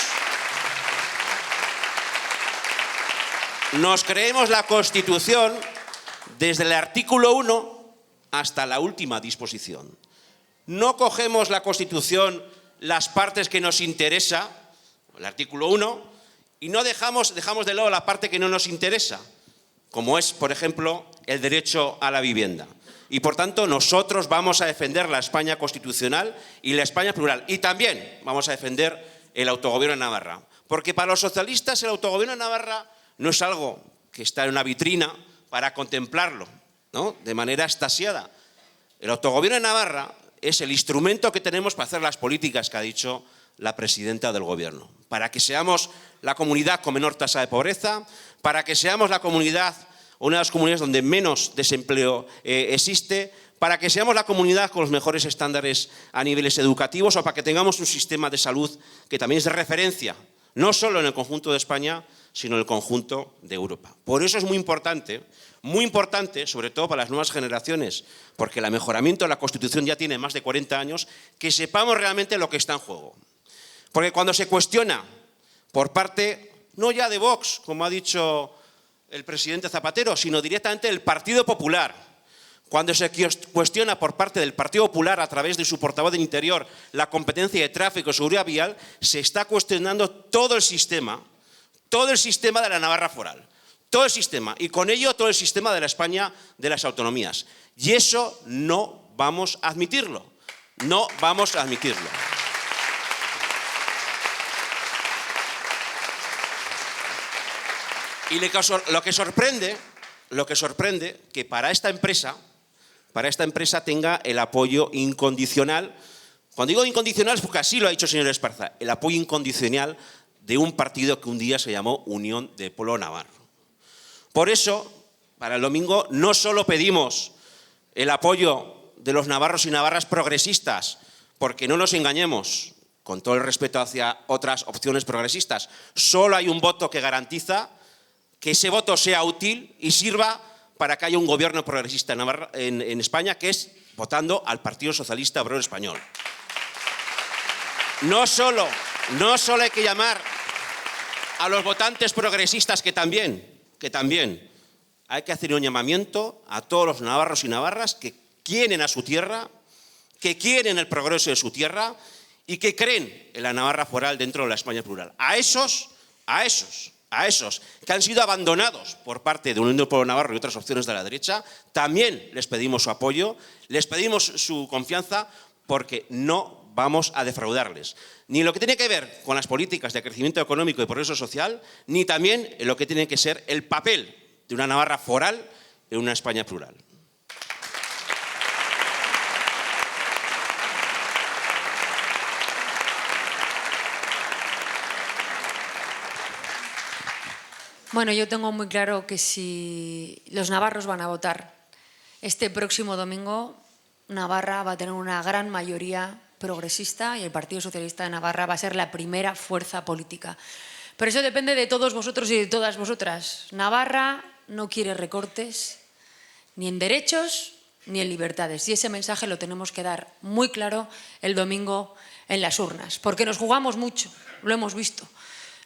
la Constitución desde el artículo 1 hasta la última disposición. No cogemos la Constitución las partes que nos interesa, el artículo 1, y no dejamos de lado la parte que no nos interesa, como es, por ejemplo, el derecho a la vivienda. Y, por tanto, nosotros vamos a defender la España constitucional y la España plural. Y también vamos a defender el autogobierno en Navarra. Porque para los socialistas el autogobierno en Navarra no es algo que está en una vitrina para contemplarlo, ¿no?, de manera extasiada. El autogobierno en Navarra es el instrumento que tenemos para hacer las políticas que ha dicho la presidenta del Gobierno, para que seamos la comunidad con menor tasa de pobreza, para que seamos la comunidad, una de las comunidades donde menos desempleo existe, para que seamos la comunidad con los mejores estándares a niveles educativos o para que tengamos un sistema de salud que también es de referencia, no solo en el conjunto de España, sino en el conjunto de Europa. Por eso es muy importante, sobre todo para las nuevas generaciones, porque el mejoramiento de la Constitución ya tiene más de 40 años, que sepamos realmente lo que está en juego. Porque cuando se cuestiona por parte, no ya de Vox, como ha dicho el presidente Zapatero, sino directamente del Partido Popular, cuando se cuestiona por parte del Partido Popular a través de su portavoz del Interior la competencia de tráfico y seguridad vial, se está cuestionando todo el sistema de la Navarra foral, todo el sistema, y con ello todo el sistema de la España de las autonomías. Y eso no vamos a admitirlo, no vamos a admitirlo. Y lo que sorprende que para esta empresa tenga el apoyo incondicional. Cuando digo incondicional es porque así lo ha dicho el señor Esparza, el apoyo incondicional de un partido que un día se llamó Unión del Pueblo Navarro. Por eso, para el domingo, no solo pedimos el apoyo de los navarros y navarras progresistas, porque no nos engañemos, con todo el respeto hacia otras opciones progresistas, solo hay un voto que garantiza que ese voto sea útil y sirva para que haya un gobierno progresista en España, que es votando al Partido Socialista Obrero Español. No solo hay que llamar a los votantes progresistas, que también hay que hacer un llamamiento a todos los navarros y navarras que quieren a su tierra, que quieren el progreso de su tierra y que creen en la Navarra foral dentro de la España plural. A esos que han sido abandonados por parte de Unión del Pueblo Navarro y otras opciones de la derecha, también les pedimos su apoyo, les pedimos su confianza, porque no vamos a defraudarles. Ni en lo que tiene que ver con las políticas de crecimiento económico y progreso social, ni también en lo que tiene que ser el papel de una Navarra foral en una España plural. Bueno, yo tengo muy claro que si los navarros van a votar este próximo domingo, Navarra va a tener una gran mayoría progresista y el Partido Socialista de Navarra va a ser la primera fuerza política. Pero eso depende de todos vosotros y de todas vosotras. Navarra no quiere recortes ni en derechos ni en libertades. Y ese mensaje lo tenemos que dar muy claro el domingo en las urnas, porque nos jugamos mucho, lo hemos visto.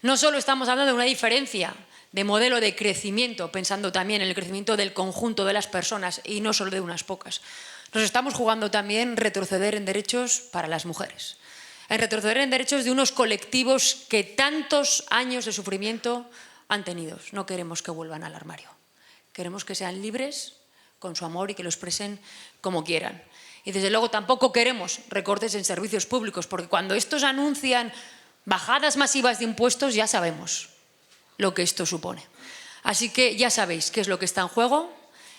No solo estamos hablando de una diferencia de modelo de crecimiento, pensando también en el crecimiento del conjunto de las personas y no solo de unas pocas. Nos estamos jugando también retroceder en derechos para las mujeres, en retroceder en derechos de unos colectivos que tantos años de sufrimiento han tenido. No queremos que vuelvan al armario, queremos que sean libres con su amor y que lo expresen como quieran. Y desde luego tampoco queremos recortes en servicios públicos, porque cuando estos anuncian bajadas masivas de impuestos ya sabemos lo que esto supone. Así que ya sabéis qué es lo que está en juego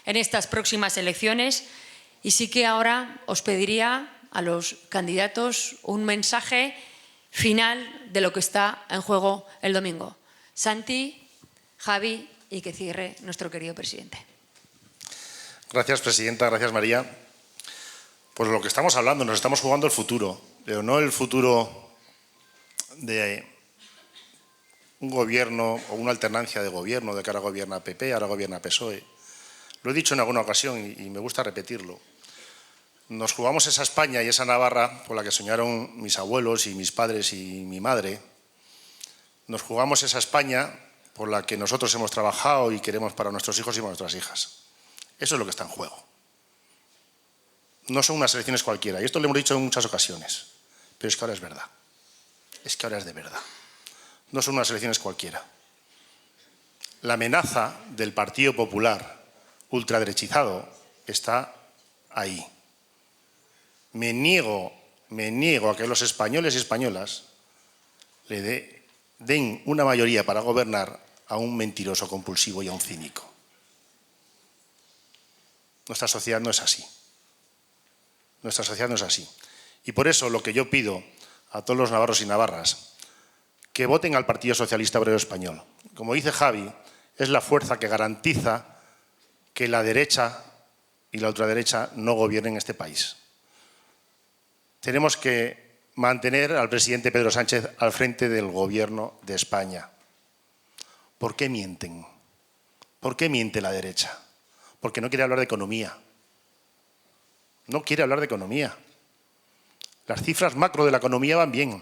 en estas próximas elecciones, y sí que ahora os pediría a los candidatos un mensaje final de lo que está en juego el domingo. Santi, Javi y que cierre nuestro querido presidente. Gracias, presidenta. Gracias, María. Pues lo que estamos hablando, nos estamos jugando el futuro, pero no el futuro de un gobierno o una alternancia de gobierno, de que ahora gobierna PP, ahora gobierna PSOE. Lo he dicho en alguna ocasión y me gusta repetirlo. Nos jugamos esa España y esa Navarra por la que soñaron mis abuelos y mis padres y mi madre. Nos jugamos esa España por la que nosotros hemos trabajado y queremos para nuestros hijos y para nuestras hijas. Eso es lo que está en juego. No son unas elecciones cualquiera, y esto lo hemos dicho en muchas ocasiones, pero es que ahora es verdad. Es que ahora es de verdad. No son unas elecciones cualquiera. La amenaza del Partido Popular ultraderechizado está ahí. Me niego a que los españoles y españolas le den una mayoría para gobernar a un mentiroso compulsivo y a un cínico. Nuestra sociedad no es así. Nuestra sociedad no es así. Y por eso lo que yo pido a todos los navarros y navarras, que voten al Partido Socialista Obrero Español. Como dice Javi, es la fuerza que garantiza que la derecha y la ultraderecha no gobiernen este país. Tenemos que mantener al presidente Pedro Sánchez al frente del gobierno de España. ¿Por qué mienten? ¿Por qué miente la derecha? Porque no quiere hablar de economía. No quiere hablar de economía. Las cifras macro de la economía van bien.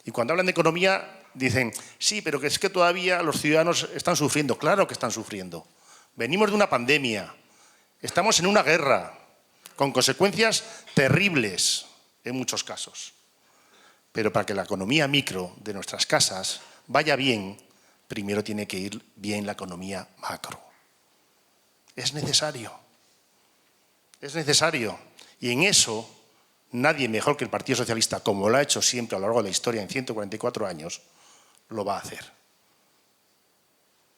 Y cuando hablan de economía dicen, sí, pero que es que todavía los ciudadanos están sufriendo. Claro que están sufriendo. Venimos de una pandemia. Estamos en una guerra con consecuencias terribles en muchos casos. Pero para que la economía micro de nuestras casas vaya bien, primero tiene que ir bien la economía macro. Es necesario. Es necesario. Y en eso, nadie mejor que el Partido Socialista, como lo ha hecho siempre a lo largo de la historia en 144 años, lo va a hacer.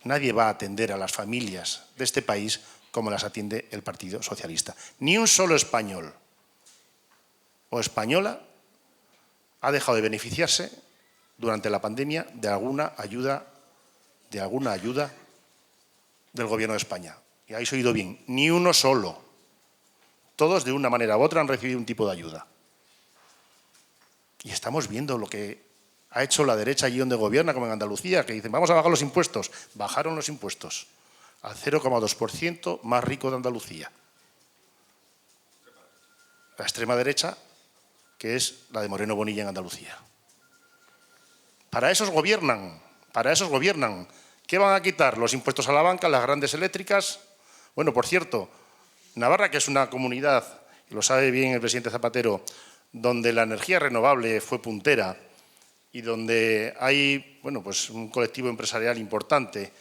Nadie va a atender a las familias de este país como las atiende el Partido Socialista. Ni un solo español o española ha dejado de beneficiarse durante la pandemia de alguna ayuda del Gobierno de España. Y habéis oído bien, ni uno solo. Todos, de una manera u otra, han recibido un tipo de ayuda. Y estamos viendo lo que ha hecho la derecha allí donde gobierna, como en Andalucía, que dicen, vamos a bajar los impuestos. Bajaron los impuestos al 0,2% más rico de Andalucía. La extrema derecha, que es la de Moreno Bonilla en Andalucía. Para esos gobiernan. ¿Qué van a quitar? Los impuestos a la banca, las grandes eléctricas. Bueno, por cierto, Navarra, que es una comunidad, y lo sabe bien el presidente Zapatero, donde la energía renovable fue puntera y donde hay pues un colectivo empresarial importante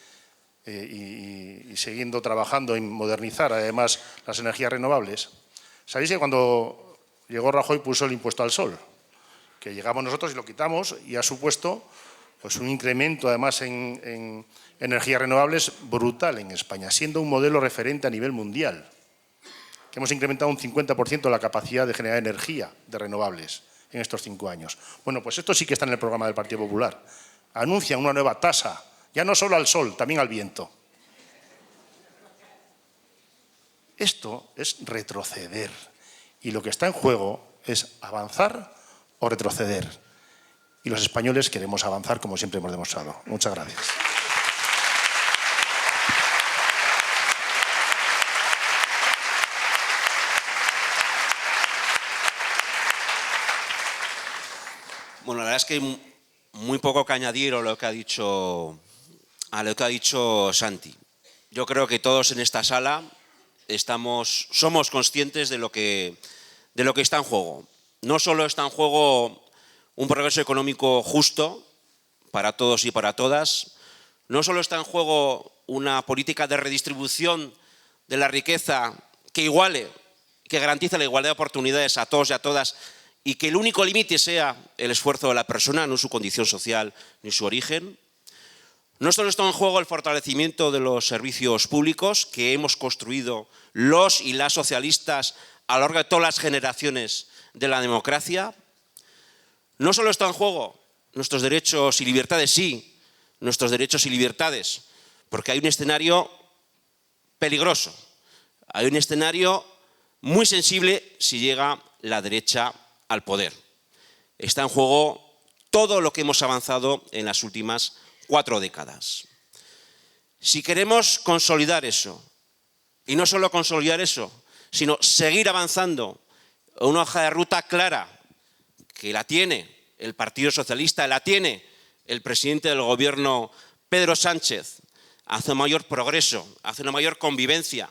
y siguiendo trabajando en modernizar además las energías renovables. Sabéis que cuando llegó Rajoy puso el impuesto al sol, que llegamos nosotros y lo quitamos y ha supuesto pues un incremento además en energías renovables brutal en España, siendo un modelo referente a nivel mundial. Que hemos incrementado un 50% la capacidad de generar energía de renovables en estos 5 años. Bueno, pues esto sí que está en el programa del Partido Popular. Anuncian una nueva tasa, ya no solo al sol, también al viento. Esto es retroceder. Y lo que está en juego es avanzar o retroceder. Y los españoles queremos avanzar como siempre hemos demostrado. Muchas gracias. Bueno, la verdad es que hay muy poco que añadir a lo que ha dicho Santi. Yo creo que todos en esta sala somos conscientes de lo que está en juego. No solo está en juego un progreso económico justo para todos y para todas, no solo está en juego una política de redistribución de la riqueza que garantice la igualdad de oportunidades a todos y a todas, y que el único límite sea el esfuerzo de la persona, no su condición social ni su origen. No solo está en juego el fortalecimiento de los servicios públicos que hemos construido los y las socialistas a lo largo de todas las generaciones de la democracia. No solo está en juego nuestros derechos y libertades, sí, nuestros derechos y libertades, porque hay un escenario peligroso, hay un escenario muy sensible si llega la derecha al poder. Está en juego todo lo que hemos avanzado en las últimas 4 décadas. Si queremos consolidar eso, y no solo consolidar eso, sino seguir avanzando en una hoja de ruta clara, que la tiene el Partido Socialista, la tiene el presidente del Gobierno, Pedro Sánchez, hacia un mayor progreso, hacia una mayor convivencia,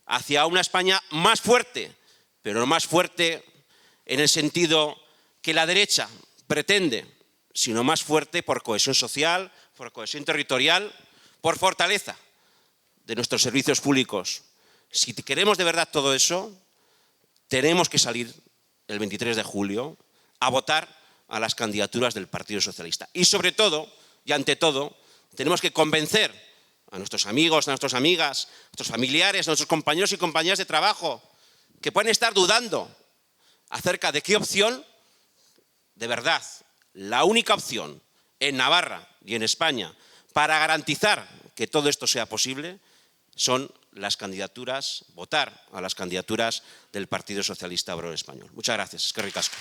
hacia una España más fuerte, pero no más fuerte en el sentido que la derecha pretende, sino más fuerte por cohesión social, por cohesión territorial, por fortaleza de nuestros servicios públicos. Si queremos de verdad todo eso, tenemos que salir el 23 de julio a votar a las candidaturas del Partido Socialista. Y sobre todo, y ante todo, tenemos que convencer a nuestros amigos, a nuestras amigas, a nuestros familiares, a nuestros compañeros y compañeras de trabajo, que pueden estar dudando acerca de qué opción, de verdad, la única opción en Navarra y en España para garantizar que todo esto sea posible son las candidaturas, votar a las candidaturas del Partido Socialista Obrero Español. Muchas gracias. Eskerrik asko.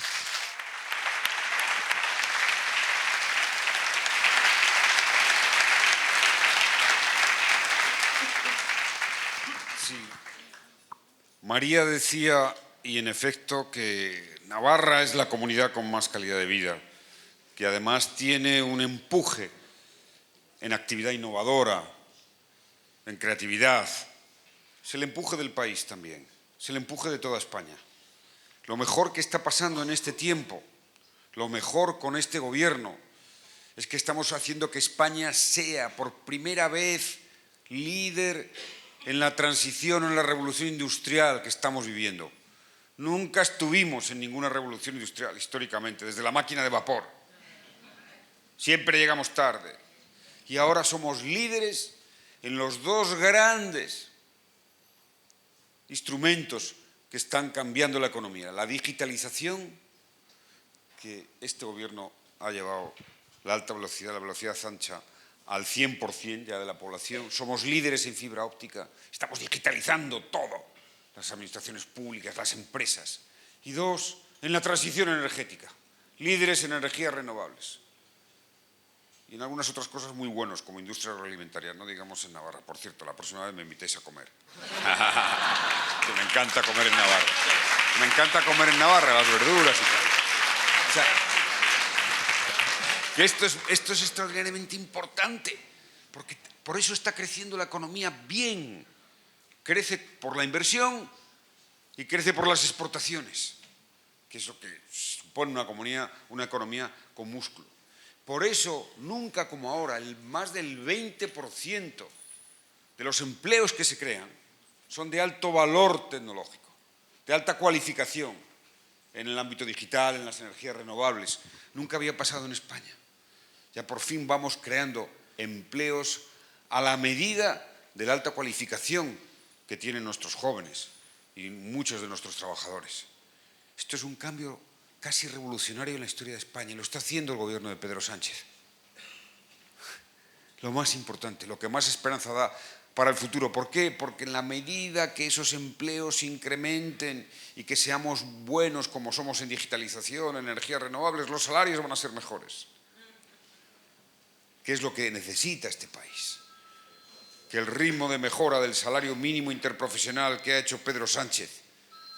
Sí. María decía, y en efecto, que Navarra es la comunidad con más calidad de vida, que además tiene un empuje en actividad innovadora, en creatividad. Es el empuje del país también, es el empuje de toda España. Lo mejor que está pasando en este tiempo, lo mejor con este gobierno, es que estamos haciendo que España sea por primera vez líder en la transición, en la revolución industrial que estamos viviendo. Nunca estuvimos en ninguna revolución industrial históricamente, desde la máquina de vapor. Siempre llegamos tarde. Y ahora somos líderes en los 2 grandes instrumentos que están cambiando la economía. La digitalización, que este gobierno ha llevado la alta velocidad, la velocidad ancha, al 100% ya de la población. Somos líderes en fibra óptica. Estamos digitalizando todo, las administraciones públicas, las empresas. Y 2, en la transición energética. Líderes en energías renovables. Y en algunas otras cosas muy buenos, como industria agroalimentaria, no digamos en Navarra. Por cierto, la próxima vez me invitéis a comer. Que me encanta comer en Navarra. Me encanta comer en Navarra, las verduras y tal. O sea, que esto es extraordinariamente importante, porque por eso está creciendo la economía bien. Crece por la inversión y crece por las exportaciones, que es lo que supone una economía con músculo. Por eso, nunca como ahora, más del 20% de los empleos que se crean son de alto valor tecnológico, de alta cualificación en el ámbito digital, en las energías renovables. Nunca había pasado en España. Ya por fin vamos creando empleos a la medida de la alta cualificación que tienen nuestros jóvenes y muchos de nuestros trabajadores. Esto es un cambio casi revolucionario en la historia de España, y lo está haciendo el gobierno de Pedro Sánchez. Lo más importante, lo que más esperanza da para el futuro. ¿Por qué? Porque en la medida que esos empleos se incrementen y que seamos buenos como somos en digitalización, en energías renovables, los salarios van a ser mejores. ¿Qué es lo que necesita este país? Que el ritmo de mejora del salario mínimo interprofesional que ha hecho Pedro Sánchez,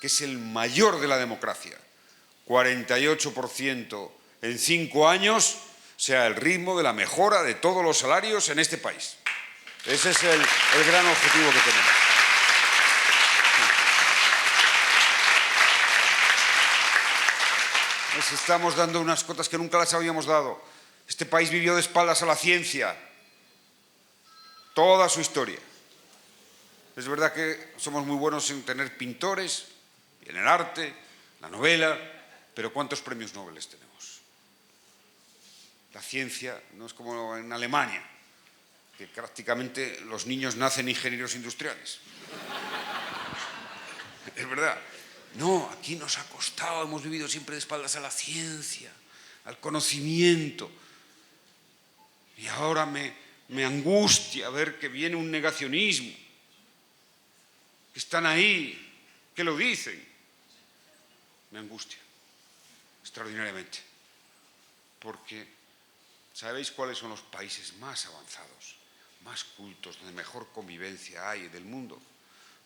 que es el mayor de la democracia, 48% en 5 años, sea el ritmo de la mejora de todos los salarios en este país. Ese es el gran objetivo que tenemos. Nos estamos dando unas cotas que nunca las habíamos dado. Este país vivió de espaldas a la ciencia toda su historia. Es verdad que somos muy buenos en tener pintores, en el arte, la novela, pero ¿cuántos premios Nobel tenemos? La ciencia no es como en Alemania, que prácticamente los niños nacen ingenieros industriales. Es verdad. No, aquí nos ha costado, hemos vivido siempre de espaldas a la ciencia, al conocimiento. Y ahora me angustia ver que viene un negacionismo, que están ahí, que lo dicen. Me angustia, extraordinariamente. Porque, ¿sabéis cuáles son los países más avanzados, más cultos, donde mejor convivencia hay del mundo?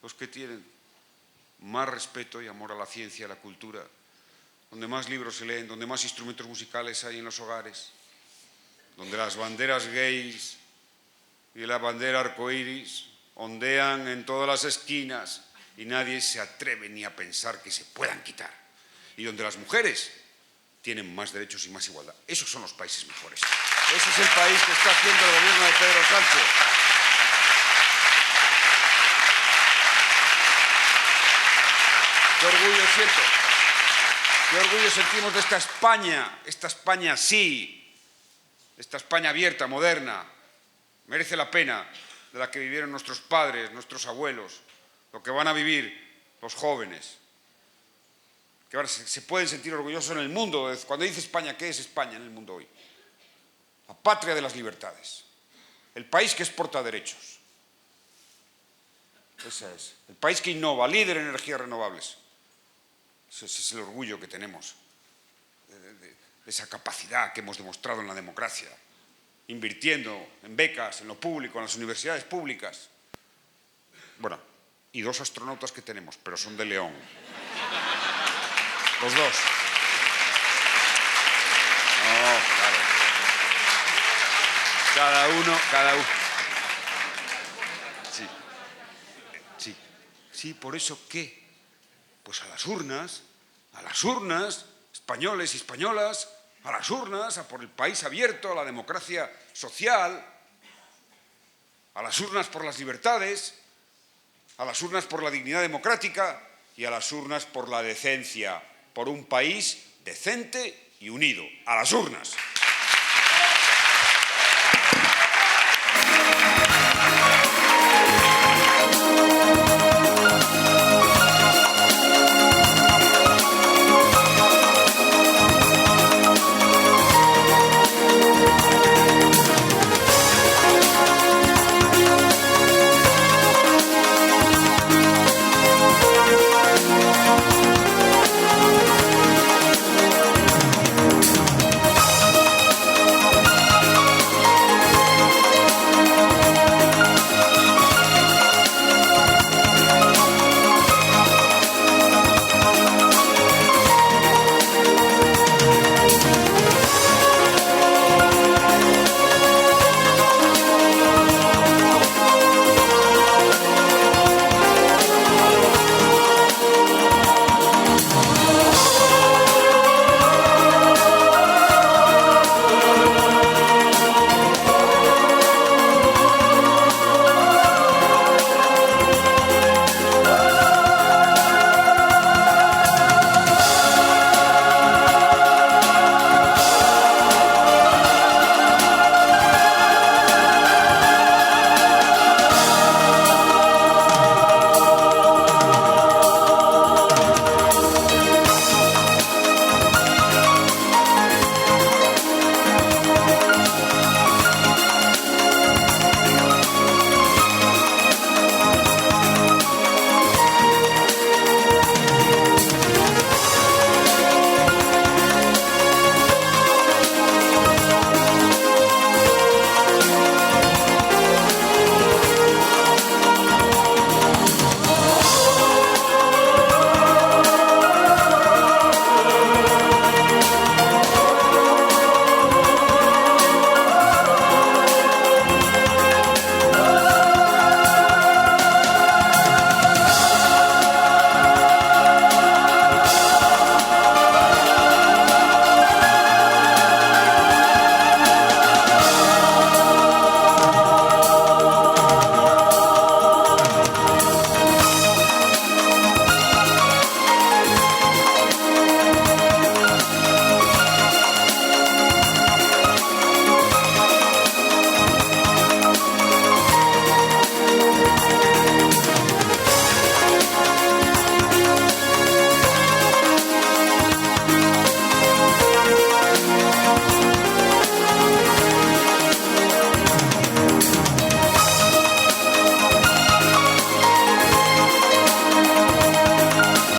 Los que tienen más respeto y amor a la ciencia, a la cultura, donde más libros se leen, donde más instrumentos musicales hay en los hogares, donde las banderas gays y la bandera arcoíris ondean en todas las esquinas y nadie se atreve ni a pensar que se puedan quitar, y donde las mujeres tienen más derechos y más igualdad. Esos son los países mejores. Ese es el país que está haciendo el gobierno de Pedro Sánchez. Qué orgullo siento, qué orgullo sentimos de esta España sí, esta España abierta, moderna, merece la pena, de la que vivieron nuestros padres, nuestros abuelos, lo que van a vivir los jóvenes, que ahora se pueden sentir orgullosos en el mundo. Cuando dice España, ¿qué es España en el mundo hoy? La patria de las libertades, el país que exporta derechos, ese es, el país que innova, líder en energías renovables. Ese es el orgullo que tenemos, de esa capacidad que hemos demostrado en la democracia, invirtiendo en becas, en lo público, en las universidades públicas. Bueno, y 2 astronautas que tenemos, pero son de León. Los 2. No, claro. Cada uno. Sí, por eso, ¿qué? Pues a las urnas, españoles y españolas, a las urnas, a por el país abierto, a la democracia social, a las urnas por las libertades, a las urnas por la dignidad democrática y a las urnas por la decencia, por un país decente y unido. A las urnas.